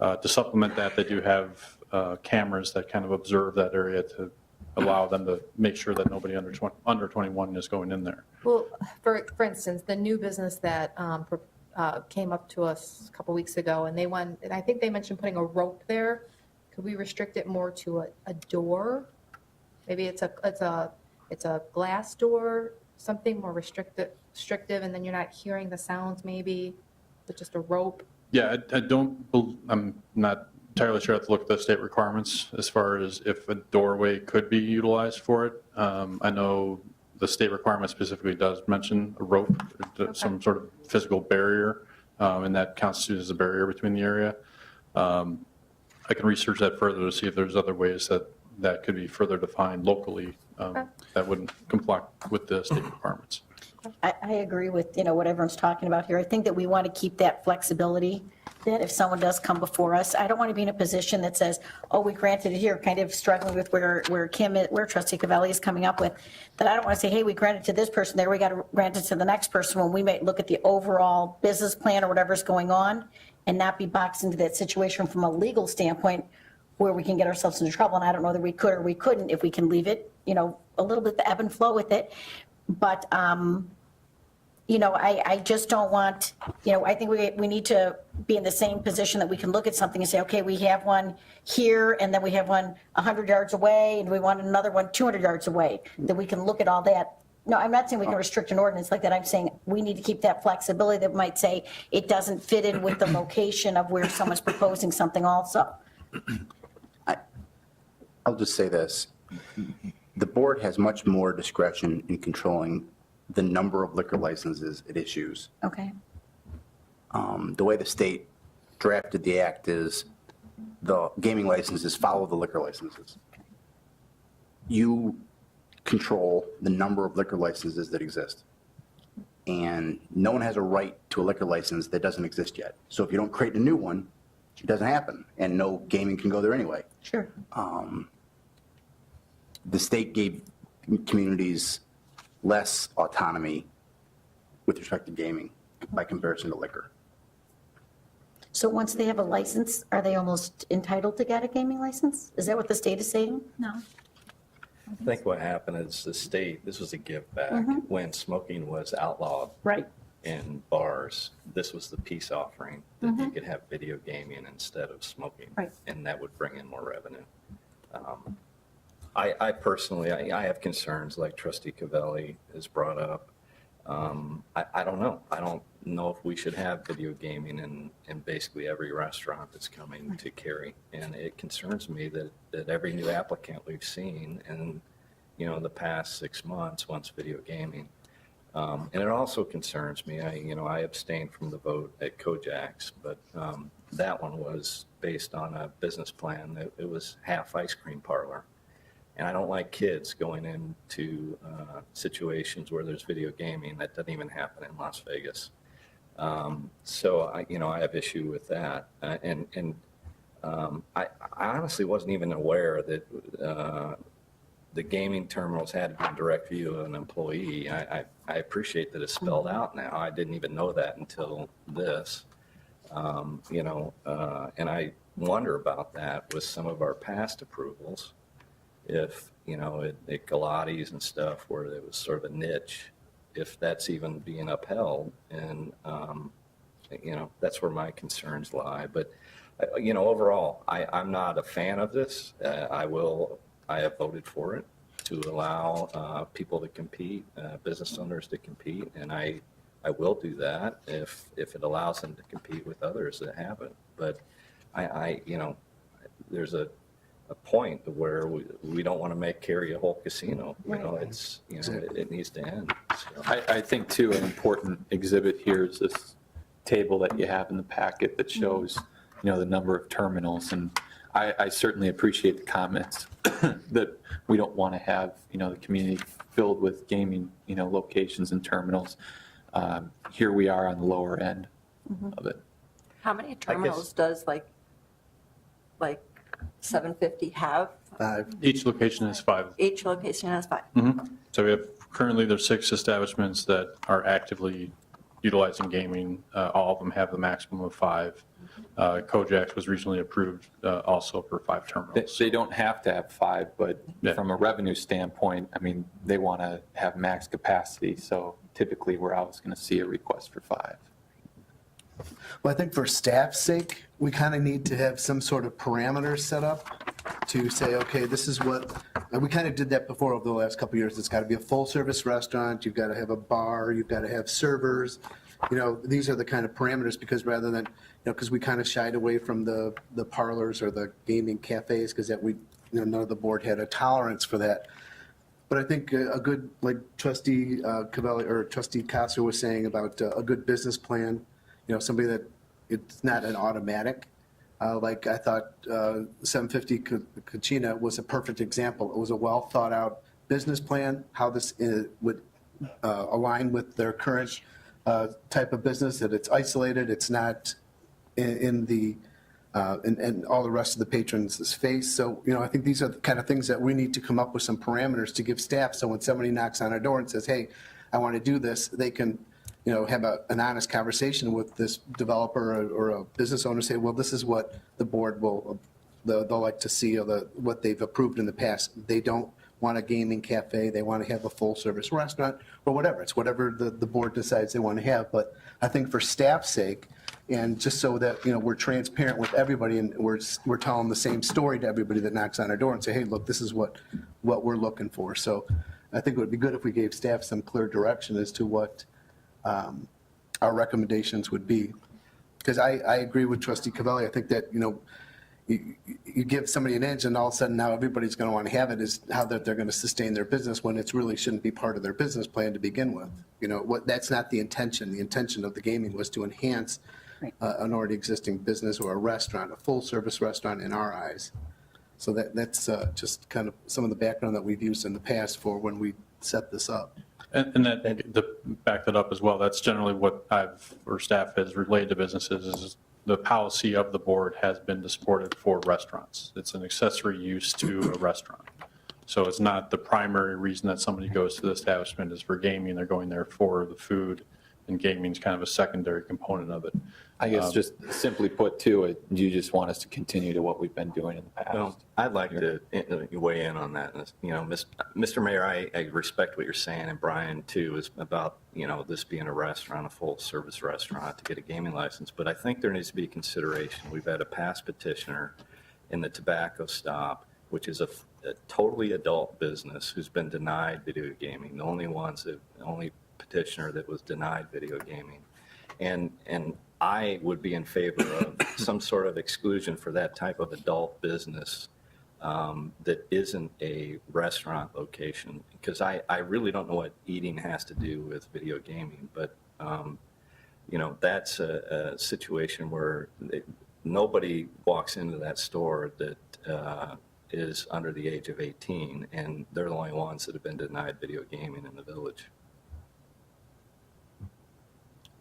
To supplement that, they do have cameras that kind of observe that area to allow them to make sure that nobody under 21 is going in there. Well, for instance, the new business that came up to us a couple weeks ago, and I think they mentioned putting a rope there. Could we restrict it more to a door? Maybe it's a glass door, something more restrictive, and then you're not hearing the sounds maybe with just a rope. Yeah, I'm not entirely sure. I have to look at the state requirements as far as if a doorway could be utilized for it. I know the state requirement specifically does mention a rope, some sort of physical barrier, and that constitutes as a barrier between the area. I can research that further to see if there's other ways that could be further defined locally that wouldn't comply with the state requirements. I agree with, what everyone's talking about here. I think that we want to keep that flexibility, that if someone does come before us, I don't want to be in a position that says, oh, we granted it here, kind of struggling with where Trustee Cavelli is coming up with, that I don't want to say, hey, we granted to this person there, we got to grant it to the next person, when we might look at the overall business plan or whatever's going on and not be boxed into that situation from a legal standpoint where we can get ourselves into trouble. And I don't know that we could or we couldn't if we can leave it, a little bit the ebb and flow with it. But, I just don't want, I think we need to be in the same position that we can look at something and say, okay, we have one here and then we have one 100 yards away and we want another one 200 yards away, that we can look at all that. No, I'm not saying we can restrict an ordinance like that. I'm saying we need to keep that flexibility that might say it doesn't fit in with the location of where someone's proposing something also. I'll just say this. The board has much more discretion in controlling the number of liquor licenses it issues. Okay. The way the state drafted the act is the gaming licenses follow the liquor licenses. You control the number of liquor licenses that exist. And no one has a right to a liquor license that doesn't exist yet. So if you don't create a new one, it doesn't happen, and no gaming can go there anyway. Sure. The state gave communities less autonomy with respect to gaming by comparison to liquor. So once they have a license, are they almost entitled to get a gaming license? Is that what the state is saying? No. I think what happened is the state, this was a give back, when smoking was outlawed Right. in bars. This was the peace offering, that you could have video gaming instead of smoking. Right. And that would bring in more revenue. I personally, I have concerns like Trustee Cavelli has brought up. I don't know. I don't know if we should have video gaming in basically every restaurant that's coming to Cary. And it concerns me that every new applicant we've seen in, the past 6 months wants video gaming. And it also concerns me, I abstained from the vote at Kojak's, but that one was based on a business plan that it was half ice cream parlor. And I don't like kids going into situations where there's video gaming. That doesn't even happen in Las Vegas. So I have issue with that. And I honestly wasn't even aware that the gaming terminals had to be in direct view of an employee. I appreciate that it's spelled out now. I didn't even know that until this. And I wonder about that with some of our past approvals. If, at Pilates and stuff where there was sort of a niche, if that's even being upheld. And, that's where my concerns lie. But, overall, I'm not a fan of this. I have voted for it to allow people to compete, business owners to compete. And I will do that if it allows them to compete with others that haven't. But there's a point where we don't want to make Cary a whole casino. It needs to end. So. I think too, an important exhibit here is this table that you have in the packet that shows, the number of terminals. And I certainly appreciate the comments that we don't want to have, the community filled with gaming, locations and terminals. Here we are on the lower end of it. How many terminals does like 750 have? Each location has 5. Each location has 5. So we have, currently there's 6 establishments that are actively utilizing gaming. All of them have the maximum of 5. Kojak was recently approved also for 5 terminals. They don't have to have 5, but Yeah. from a revenue standpoint, they want to have max capacity. So typically, we're always going to see a request for 5. Well, I think for staff's sake, we kind of need to have some sort of parameters set up to say, okay, this is what, and we kind of did that before over the last couple of years. It's got to be a full-service restaurant. You've got to have a bar. You've got to have servers. These are the kind of parameters, because rather than, because we kind of shied away from the parlors or the gaming cafes because that none of the board had a tolerance for that. But I think a good, like Trustee Cavelli or Trustee Castro was saying about a good business plan, somebody that it's not an automatic. Like I thought 750 Kachina was a perfect example. It was a well thought out business plan, how this would align with their current type of business, that it's isolated, it's not in the and all the rest of the patrons' face. So, I think these are the kind of things that we need to come up with some parameters to give staff. So when somebody knocks on our door and says, hey, I want to do this, they can, have an honest conversation with this developer or a business owner, say, well, this is what the board they'll like to see, or what they've approved in the past. They don't want a gaming cafe. They want to have a full service restaurant or whatever. It's whatever the board decides they want to have. But I think for staff's sake, and just so that, we're transparent with everybody and we're telling the same story to everybody that knocks on our door and say, hey, look, this is what we're looking for. So I think it would be good if we gave staff some clear direction as to what our recommendations would be. Because I agree with Trustee Cavelli. I think that, you give somebody an edge and all of a sudden now everybody's going to want to have it, is how that they're going to sustain their business when it's really shouldn't be part of their business plan to begin with. That's not the intention. The intention of the gaming was to enhance an already existing business or a restaurant, a full service restaurant in our eyes. So that's just kind of some of the background that we've used in the past for when we set this up. And to back that up as well, that's generally what staff has relayed to businesses, is the policy of the board has been to support it for restaurants. It's an accessory use to a restaurant. So it's not the primary reason that somebody goes to the establishment is for gaming. They're going there for the food, and gaming is kind of a secondary component of it. I guess just simply put to it, you just want us to continue to what we've been doing in the past. Well, I'd like to weigh in on that. Mr. Mayor, I respect what you're saying, and Brian too, is about, this being a restaurant, a full service restaurant to get a gaming license. But I think there needs to be consideration. We've had a past petitioner in the tobacco stop, which is a totally adult business, who's been denied video gaming. The only petitioner that was denied video gaming. And I would be in favor of some sort of exclusion for that type of adult business that isn't a restaurant location, because I really don't know what eating has to do with video gaming. But, that's a situation where nobody walks into that store that is under the age of 18, and they're the only ones that have been denied video gaming in the village.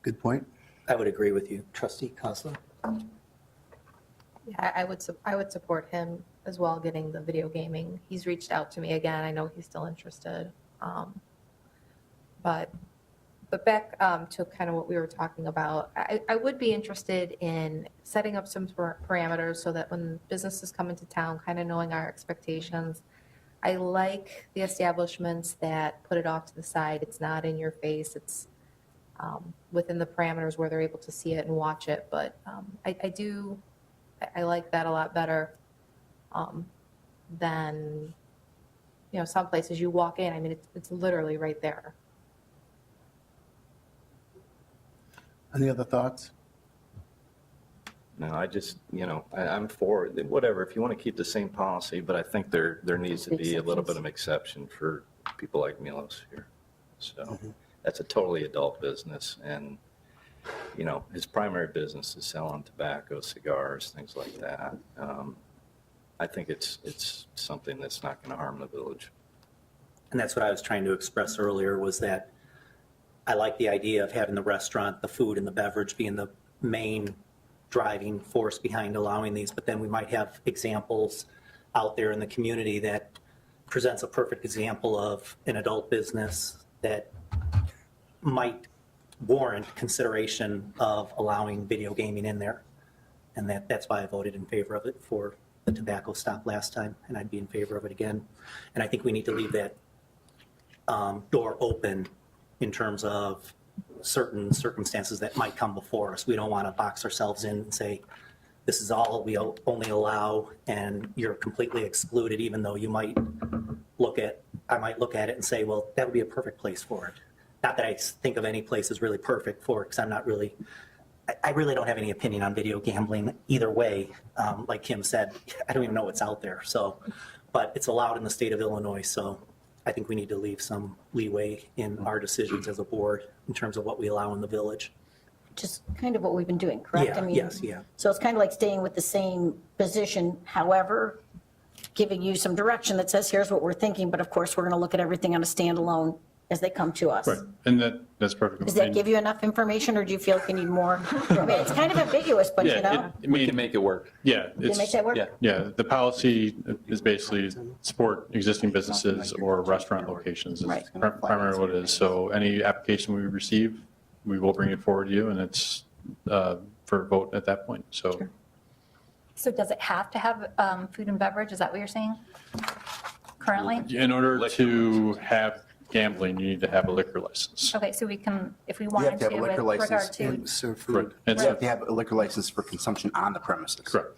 Good point. I would agree with you. Trustee Kozla? Yeah, I would support him as well, getting the video gaming. He's reached out to me again. I know he's still interested. But back to kind of what we were talking about, I would be interested in setting up some parameters so that when businesses come into town, kind of knowing our expectations. I like the establishments that put it off to the side. It's not in your face. It's within the parameters where they're able to see it and watch it. But I like that a lot better than, some places you walk in. I mean, it's literally right there. Any other thoughts? No, I just, I'm for it, whatever, if you want to keep the same policy, but I think there needs to be a little bit of exception for people like Milos here. So that's a totally adult business, and, his primary business is selling tobacco, cigars, things like that. I think it's something that's not going to harm the village. And that's what I was trying to express earlier, was that I like the idea of having the restaurant, the food and the beverage being the main driving force behind allowing these, but then we might have examples out there in the community that presents a perfect example of an adult business that might warrant consideration of allowing video gaming in there. And that's why I voted in favor of it for the tobacco stop last time, and I'd be in favor of it again. And I think we need to leave that door open in terms of certain circumstances that might come before us. We don't want to box ourselves in and say, this is all we only allow, and you're completely excluded, even though I might look at it and say, well, that would be a perfect place for it. Not that I think of any place as really perfect for it, because I really don't have any opinion on video gambling either way. Like Kim said, I don't even know what's out there. So, but it's allowed in the state of Illinois, so I think we need to leave some leeway in our decisions as a board in terms of what we allow in the village. Just kind of what we've been doing, correct? Yeah, I mean, yes, yeah. So it's kind of like staying with the same position, however, giving you some direction that says, here's what we're thinking, but of course, we're going to look at everything on a standalone as they come to us. Right, and that's perfect. Does that give you enough information, or do you feel like you need more? I mean, it's kind of ambiguous, but We can make it work. Yeah. Can you make that work? Yeah. Yeah, the policy is basically support existing businesses or restaurant locations is Right. primarily what it is. So any application we receive, we will bring it forward to you, and it's for a vote at that point, so. So does it have to have food and beverage? Is that what you're saying currently? In order to have gambling, you need to have a liquor license. Okay, so we can, if we You wanted have to to, have a with liquor regard license. to, Serve Correct. food. And You have to have a liquor license for consumption on the premises. Correct.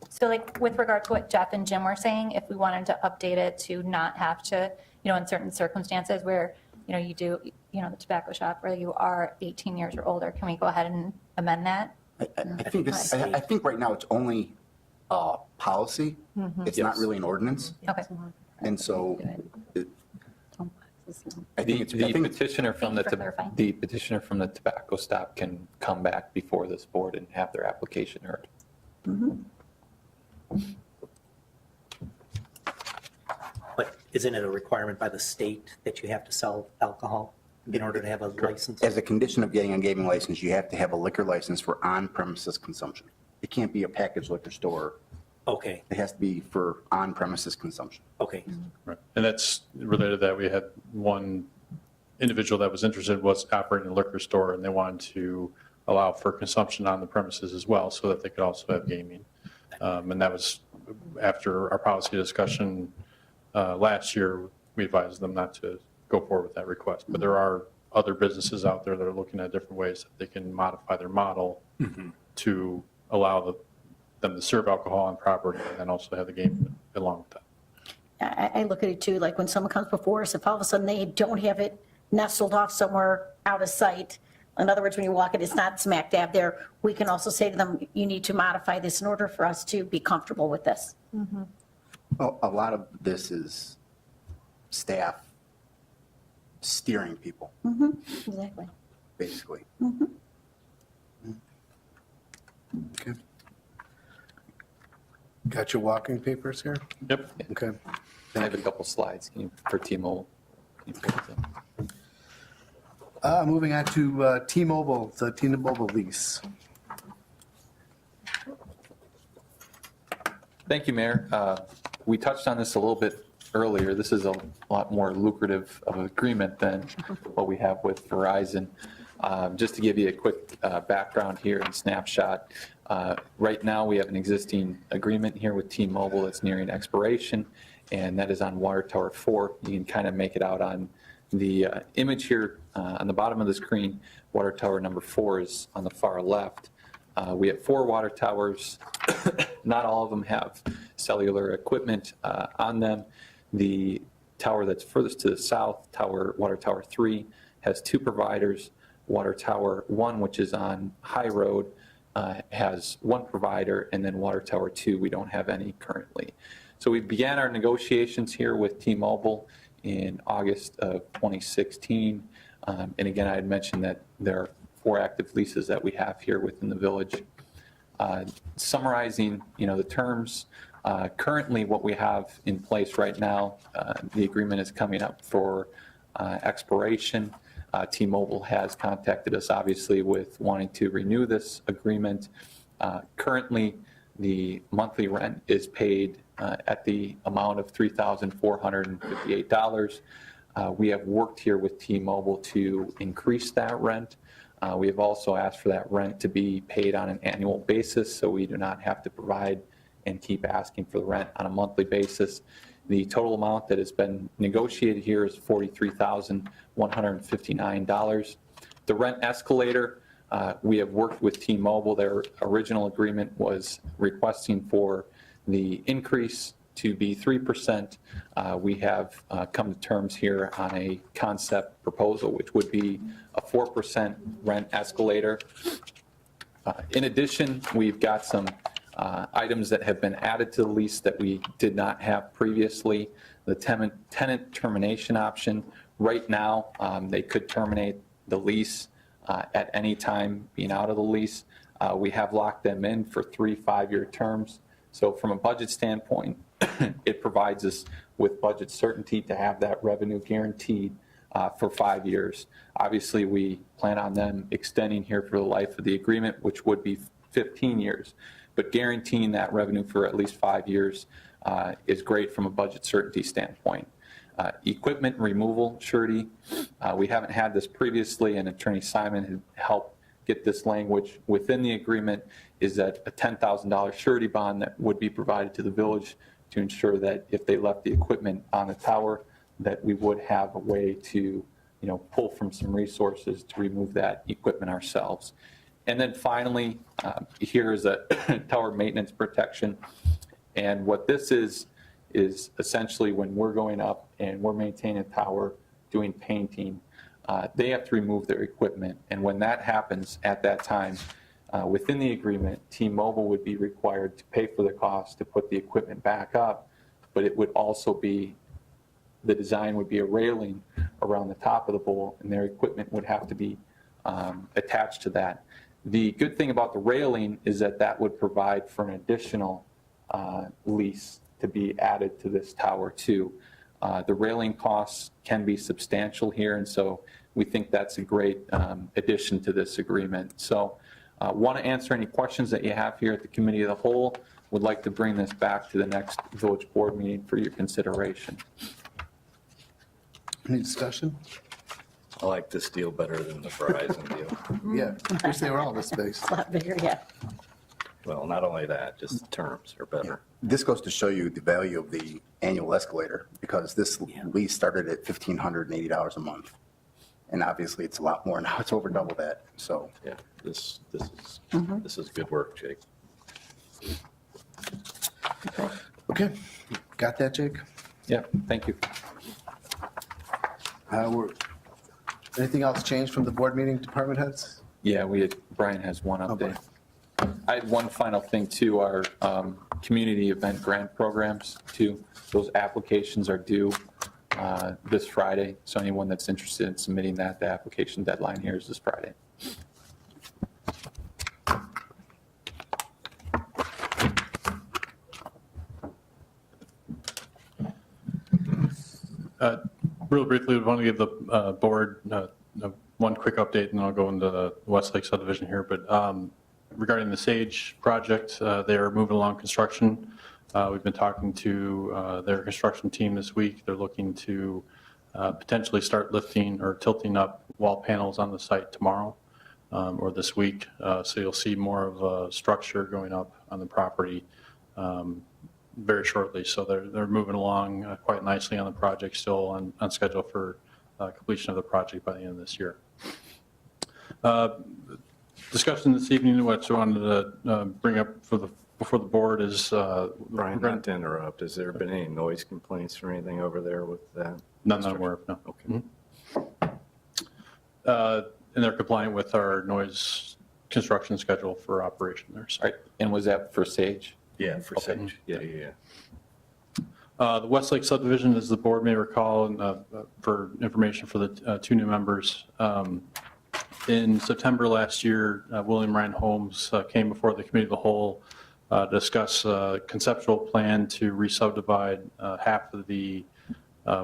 so like with regard to what Jeff and Jim were saying, if we wanted to update it to not have to, in certain circumstances where, you do, the tobacco shop where you are 18 years or older, can we go ahead and amend that? I think right now it's only policy. It's not really an ordinance. Okay. And so I think it's, The petitioner from Thank you for clarifying. the petitioner from the tobacco stop can come back before this board and have their application heard. But isn't it a requirement by the state that you have to sell alcohol in order to have a license? as a condition of getting a gaming license, you have to have a liquor license for on-premises consumption. It can't be a packaged liquor store. Okay, It has to be for on-premises consumption. okay. Right. And that's related to that. We had one individual that was interested, was operating a liquor store, and they wanted to allow for consumption on the premises as well, so that they could also have gaming. And that was after our policy discussion last year, we advised them not to go forward with that request. But there are other businesses out there that are looking at different ways that they can modify their model to allow them to serve alcohol on property and then also have the game along with that. I look at it too, like when someone comes before us, if all of a sudden they don't have it nestled off somewhere out of sight, in other words, when you walk it, it's not smack dab there, we can also say to them, you need to modify this in order for us to be comfortable with this. A lot of this is staff steering people, Exactly. basically. Okay. Got your walking papers here? Yep. Okay. I have a couple slides for T-Mobile. Can you put it up? Moving on to T-Mobile, the T-Mobile lease. Thank you, Mayor. We touched on this a little bit earlier. This is a lot more lucrative of an agreement than what we have with Verizon. Just to give you a quick background here and snapshot, right now we have an existing agreement here with T-Mobile that's nearing expiration, and that is on Water Tower 4. You can kind of make it out on the image here on the bottom of the screen. Water Tower number 4 is on the far left. We have 4 water towers. Not all of them have cellular equipment on them. The tower that's furthest to the south, Water Tower 3, has 2 providers. Water Tower 1, which is on High Road, has 1 provider, and then Water Tower 2, we don't have any currently. So we began our negotiations here with T-Mobile in August of 2016. And again, I had mentioned that there are 4 active leases that we have here within the village. Summarizing, the terms, currently what we have in place right now, the agreement is coming up for expiration. T-Mobile has contacted us, obviously, with wanting to renew this agreement. Currently, the monthly rent is paid at the amount of $3,458. We have worked here with T-Mobile to increase that rent. We have also asked for that rent to be paid on an annual basis, so we do not have to provide and keep asking for the rent on a monthly basis. The total amount that has been negotiated here is $43,159. The rent escalator, we have worked with T-Mobile. Their original agreement was requesting for the increase to be 3%. We have come to terms here on a concept proposal, which would be a 4% rent escalator. In addition, we've got some items that have been added to the lease that we did not have previously. The tenant termination option. Right now, they could terminate the lease at any time being out of the lease. We have locked them in for 3 5-year terms. So from a budget standpoint, it provides us with budget certainty to have that revenue guaranteed for 5 years. Obviously, we plan on them extending here for the life of the agreement, which would be 15 years. But guaranteeing that revenue for at least 5 years is great from a budget certainty standpoint. Equipment removal surety, we haven't had this previously, and Attorney Simon had helped get this language within the agreement, is that a $10,000 surety bond that would be provided to the village to ensure that if they left the equipment on the tower, that we would have a way to, pull from some resources to remove that equipment ourselves. And then finally, here is a tower maintenance protection. And what this is essentially when we're going up and we're maintaining a tower, doing painting, they have to remove their equipment. And when that happens at that time, within the agreement, T-Mobile would be required to pay for the cost to put the equipment back up, but it would also be, the design would be a railing around the top of the bowl, and their equipment would have to be attached to that. The good thing about the railing is that that would provide for an additional lease to be added to this tower too. The railing costs can be substantial here, and so we think that's a great addition to this agreement. So want to answer any questions that you have here at the Committee of the Whole. Would like to bring this back to the next village board meeting for your consideration. Any discussion? I like this deal better than the Verizon deal. Yeah, I wish they were all this big. A lot bigger, yeah. Well, not only that, just the terms are better. This goes to show you the value of the annual escalator, because this lease started at $1,580 a month. And obviously, it's a lot more now. It's over double that, so. Yeah, this is good work, Jake. Okay, got that, Jake? Yeah, thank you. Anything else changed from the board meeting, department heads? Yeah, Brian has one update. Brian. I had one final thing too, our community event grant programs too. Those applications are due this Friday. So anyone that's interested in submitting that, the application deadline here is this Friday. Real briefly, we want to give the board one quick update, and then I'll go into the Westlake subdivision here. But regarding the Sage project, they are moving along construction. We've been talking to their construction team this week. They're looking to potentially start lifting or tilting up wall panels on the site tomorrow or this week. So you'll see more of a structure going up on the property very shortly. So they're moving along quite nicely on the project, still on schedule for completion of the project by the end of this year. Discussion this evening, what I wanted to bring up before the board is. Brian, not to interrupt, has there been any noise complaints or anything over there with that? None that I'm aware of, no. Okay. And they're compliant with our noise construction schedule for operation there. So. Right, and was that for Sage? Yeah, for Sage. Yeah. The Westlake subdivision, as the board may recall, and for information for the two new members, in September last year, William Ryan Homes came before the committee of the whole to discuss a conceptual plan to re-subdivide half of the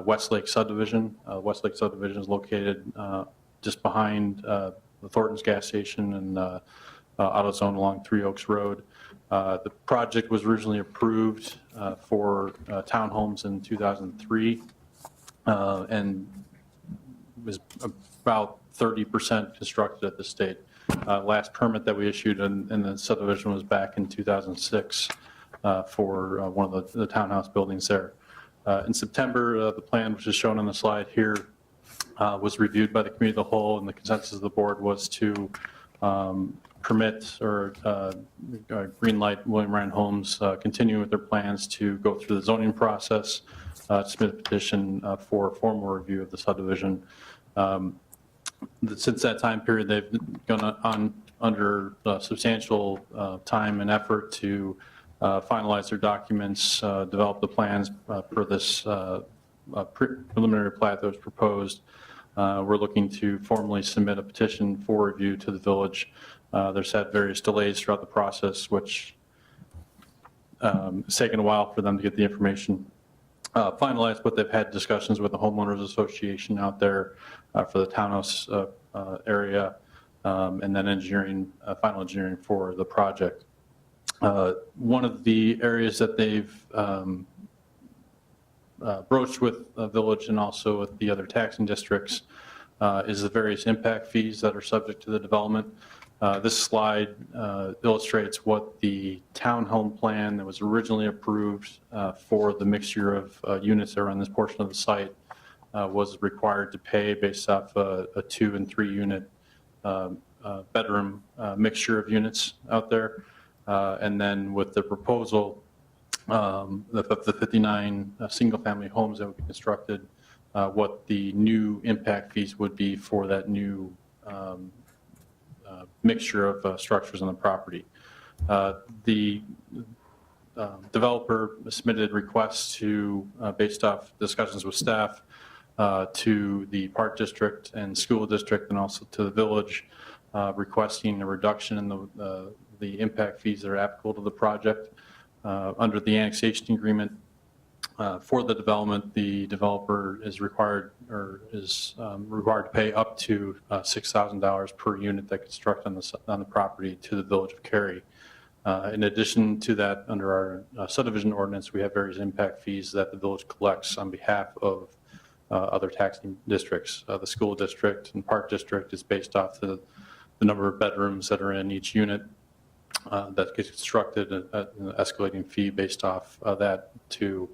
Westlake subdivision. Westlake subdivision is located just behind the Thornton's gas station and AutoZone along Three Oaks Road. The project was originally approved for townhomes in 2003 and was about 30% constructed at this state. Last permit that we issued in the subdivision was back in 2006 for one of the townhouse buildings there. In September, the plan, which is shown on the slide here, was reviewed by the committee of the whole, and the consensus of the board was to permit or green light William Ryan Homes continue with their plans to go through the zoning process, submit a petition for formal review of the subdivision. Since that time period, they've gone on under substantial time and effort to finalize their documents, develop the plans for this preliminary plat that was proposed. We're looking to formally submit a petition for review to the village. There's had various delays throughout the process, which it's taken a while for them to get the information finalized, but they've had discussions with the homeowners association out there for the townhouse area, and then engineering, final engineering for the project. One of the areas that they've broached with the village and also with the other taxing districts is the various impact fees that are subject to the development. This slide illustrates what the townhome plan that was originally approved for the mixture of units that are on this portion of the site was required to pay based off a 2 and 3 unit bedroom mixture of units out there. And then with the proposal, the 59 single-family homes that would be constructed, what the new impact fees would be for that new mixture of structures on the property. The developer submitted requests to, based off discussions with staff, to the park district and school district and also to the village, requesting a reduction in the impact fees that are applicable to the project. Under the annexation agreement for the development, the developer is required to pay up to $6,000 per unit that construct on the property to the village of Cary. In addition to that, under our subdivision ordinance, we have various impact fees that the village collects on behalf of other taxing districts. The school district and park district is based off the number of bedrooms that are in each unit that gets constructed, an escalating fee based off that to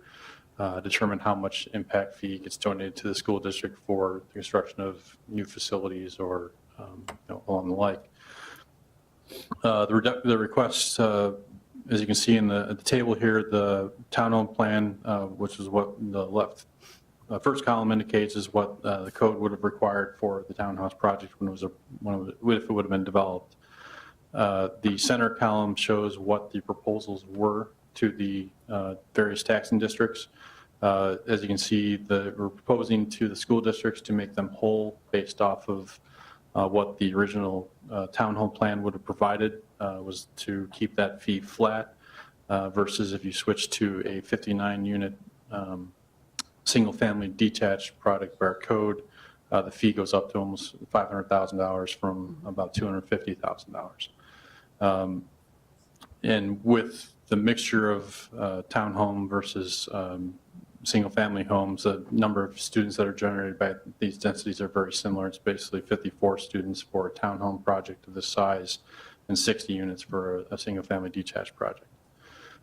determine how much impact fee gets donated to the school district for the construction of new facilities or along the like. The request, as you can see in the table here, the townhome plan, which is what the first column indicates, is what the code would have required for the townhouse project if it would have been developed. The center column shows what the proposals were to the various taxing districts. As you can see, we're proposing to the school districts to make them whole based off of what the original townhome plan would have provided, was to keep that fee flat versus if you switch to a 59-unit single-family detached product bar code, the fee goes up to almost $500,000 from about $250,000. And with the mixture of townhome versus single-family homes, the number of students that are generated by these densities are very similar. It's basically 54 students for a townhome project of this size and 60 units for a single-family detached project.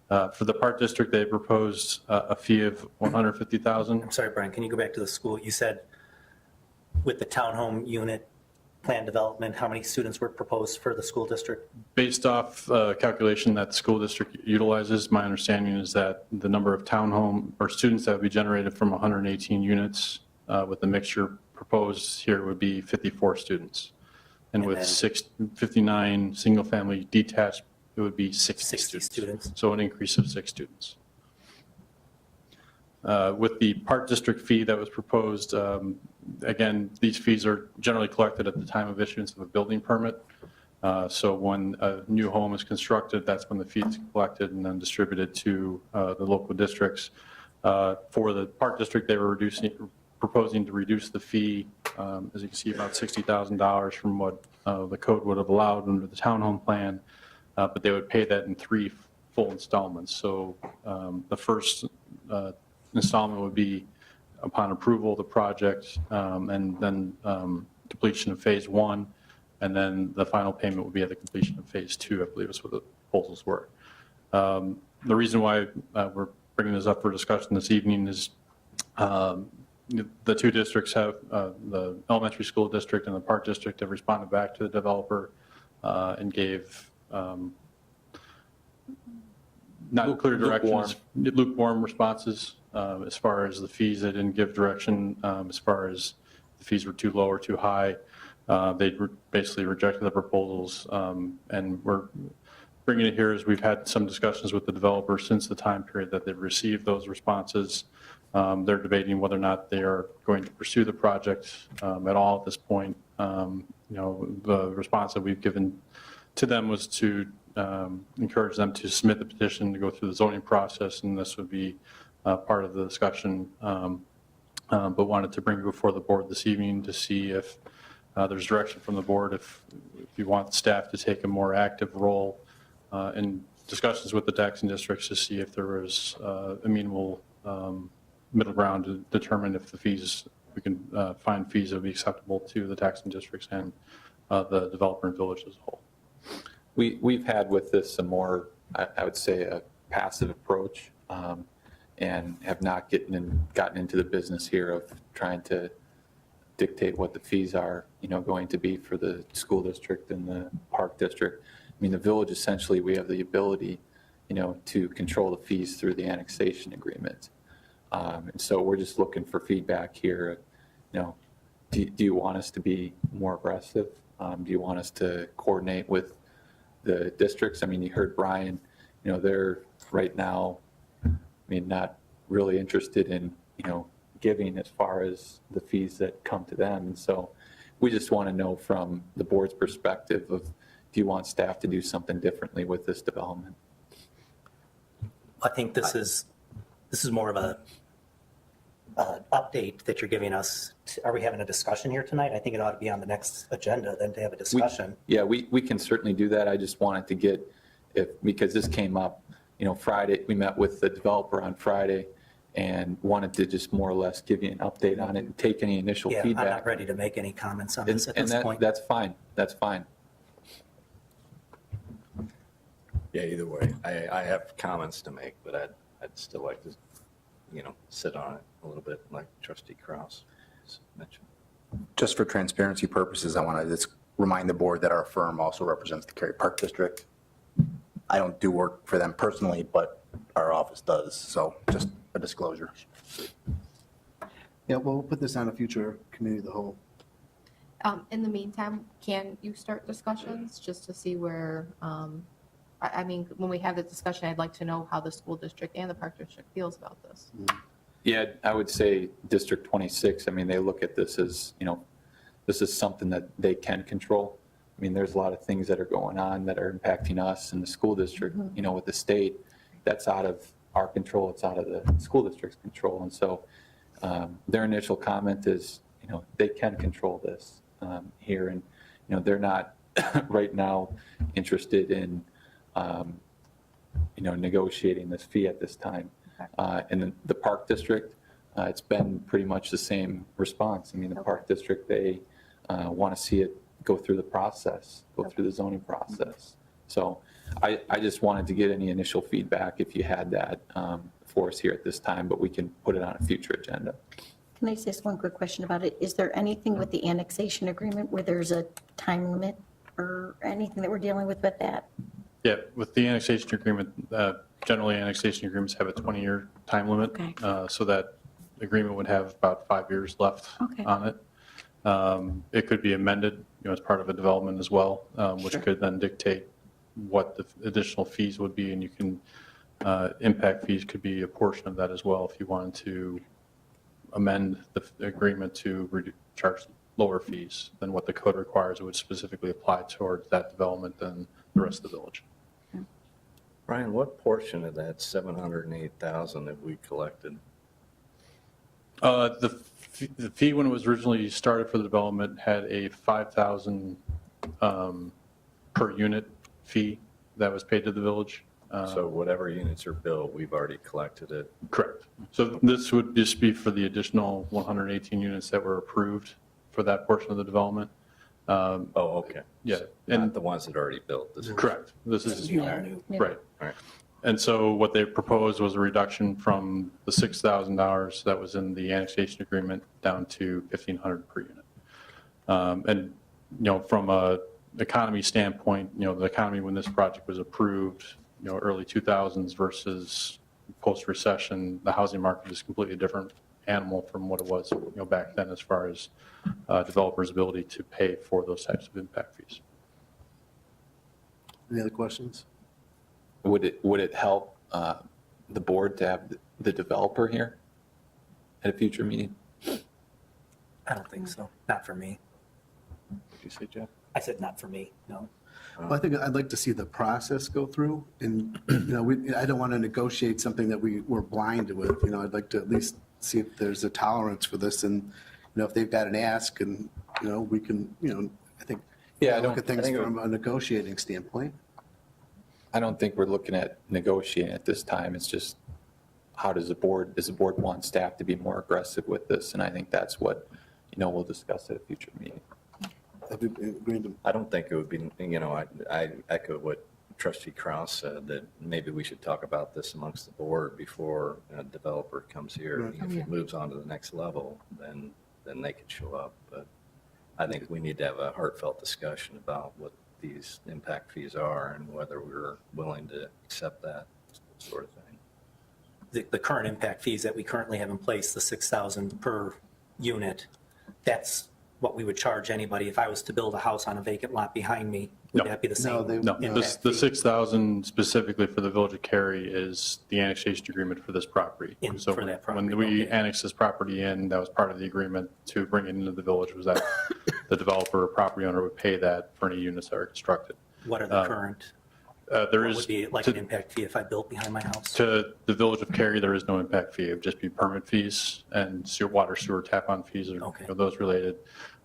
For the Park District, they proposed a fee of $150,000. I'm sorry, Brian, can you go back to the school? You said with the townhome unit plan development, how many students were proposed for the school district? Based off calculation that the school district utilizes, my understanding is that the number of townhome or students that would be generated from 118 units with the mixture proposed here would be 54 students. And with then- 59 single-family detached, it would be 60 students. So an increase of 6 students. With the Park District fee that was proposed, again, these fees are generally collected at the time of issuance of a building permit. So when a new home is constructed, that's when the fee is collected and then distributed to the local districts. For the Park District, they were proposing to reduce the fee, as you can see, about $60,000 from what the code would have allowed under the townhome plan, but they would pay that in 3 full installments. So the first installment would be upon approval of the project, and then completion of phase 1, and then the final payment would be at the completion of phase 2, I believe is what the proposals were. The reason why we're bringing this up for discussion this evening is the 2 districts have, the elementary school district and the Park District have responded back to the developer and gave not clear directions, lukewarm responses as far as the fees. They didn't give direction as far as the fees were too low or too high. They basically rejected the proposals, and we're bringing it here as we've had some discussions with the developer since the time period that they've received those responses. They're debating whether or not they are going to pursue the project at all at this point. The response that we've given to them was to encourage them to submit the petition to go through the zoning process, and this would be part of the discussion, but wanted to bring it before the board this evening to see if there's direction from the board, if you want staff to take a more active role in discussions with the taxing districts to see if there was amenable middle ground to determine if the fees, we can find fees that would be acceptable to the taxing districts and the developer and village as a whole. We've had with this a more, I would say, a passive approach, and have not gotten into the business here of trying to dictate what the fees are, going to be for the school district and the Park District. I mean, the village, essentially, we have the ability, to control the fees through the annexation agreement. And so we're just looking for feedback here. Do you want us to be more aggressive? Do you want us to coordinate with the districts? I mean, you heard Brian, they're right now, not really interested in, giving as far as the fees that come to them. And so we just want to know from the board's perspective of, do you want staff to do something differently with this development? I think this is more of a update that you're giving us. Are we having a discussion here tonight? I think it ought to be on the next agenda than to have a discussion. We can certainly do that. I just wanted to get, because this came up, Friday, we met with the developer on Friday and wanted to just more or less give you an update on it and take any initial Yeah, feedback. I'm not ready to make any comments on this at this point. That's fine. That's fine. Yeah, either way, I have comments to make, but I'd still like to, sit on it a little bit, like Trustee Kraus mentioned. Just for transparency purposes, I want to just remind the board that our firm also represents the Cary Park District. I don't do work for them personally, but our office does, so just a disclosure. Yeah, well, we'll put this on a future committee of the whole. In the meantime, can you start discussions just to see where, I mean, when we have the discussion, I'd like to know how the school district and the Park District feels about this. Yeah, I would say District 26, they look at this as, this is something that they can control. There's a lot of things that are going on that are impacting us in the school district, with the state. That's out of our control. It's out of the school district's control. And so their initial comment is, they can control this here. And, they're not right now interested in negotiating this fee at this time. And then the Park District, it's been pretty much the same response. I mean, the Park District, they want to see it go through the process, go through the zoning process. So I just wanted to get any initial feedback if you had that for us here at this time, but we can put it on a future agenda. Can I just ask one quick question about it? Is there anything with the annexation agreement where there's a time limit or anything that we're dealing with that? Yeah, with the annexation agreement, generally annexation agreements have a 20-year time limit. Okay. So that agreement would have about 5 years left Okay. on it. It could be amended, as part of a development as well, which could then dictate what the additional fees would be, and you can, impact fees could be a portion of that as well if you wanted to amend the agreement to charge lower fees than what the code requires. It would specifically apply towards that development than the rest of the village. Brian, what portion of that 708,000 have we collected? The fee when it was originally started for the development had a 5,000 per unit fee that was paid to the village. So whatever units are built, we've already collected it. Correct. So this would just be for the additional 118 units that were approved for that portion of the development. Oh, okay. Yeah. Not And the ones that are already built. This is- correct. This is, right. All right. And so what they proposed was a reduction from the $6,000 that was in the annexation agreement down to $1,500 per unit. And, from a economy standpoint, the economy when this project was approved, early 2000s versus post-recession, the housing market is a completely different animal from what it was, back then as far as developers' ability to pay for those types of impact fees. Any other questions? Would it help the board to have the developer here at a future meeting? I don't think so. Not for me. What did you say, Jeff? I said not for me, no. Well, I think I'd like to see the process go through, and, I don't want to negotiate something that we're blind with, I'd like to at least see if there's a tolerance for this, and, if they've got an ask, and, we can, I think, Yeah, I look at I things think it from would- a negotiating standpoint. I don't think we're looking at negotiating at this time. It's just, does the board want staff to be more aggressive with this? And I think that's what, we'll discuss at a future meeting. I don't think it would be, I echo what Trustee Kraus said, that maybe we should talk about this amongst the board before a developer comes here. Right. If it moves on to the next level, then they could show up. But I think we need to have a heartfelt discussion about what these impact fees are and whether we're willing to accept that sort of thing. The current impact fees that we currently have in place, the 6,000 per unit, that's what we would charge anybody if I was to build a house on a vacant lot behind me. Would No. that be the same? No, they- No, impact the fee? 6,000 specifically for the Village of Cary is the annexation agreement for this property. In- So for that property, when we okay. annexed this property in, that was part of the agreement to bring it into the village, was that the developer or property owner would pay that for any units that are constructed. What are the current, There what is, would be like an impact fee if I built behind my house? to the Village of Cary, there is no impact fee. It would just be permit fees and water, sewer, tap-on fees, or Okay. those related.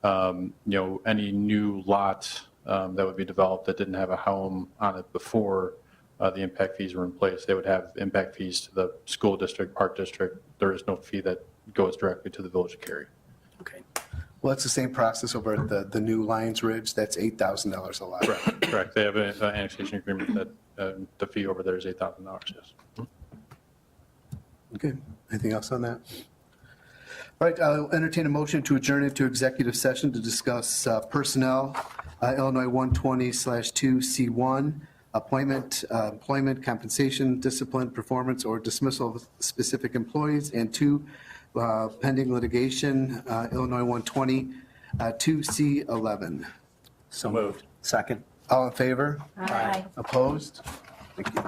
Any new lot that would be developed that didn't have a home on it before the impact fees were in place, they would have impact fees to the school district, park district. There is no fee that goes directly to the Village of Cary. Okay. Well, it's the same process over at the new Lions Ridge, that's $8,000 a lot. Correct. They have an annexation agreement that the fee over there is $8,000, yes. Okay, anything else on that? All right, I'll entertain a motion to adjourn into executive session to discuss personnel, Illinois 120/2C1, appointment, employment, compensation, discipline, performance, or dismissal of specific employees, and 2, pending litigation, Illinois 120/2C11. So moved. Second. All in favor? Aye. Opposed? Thank you.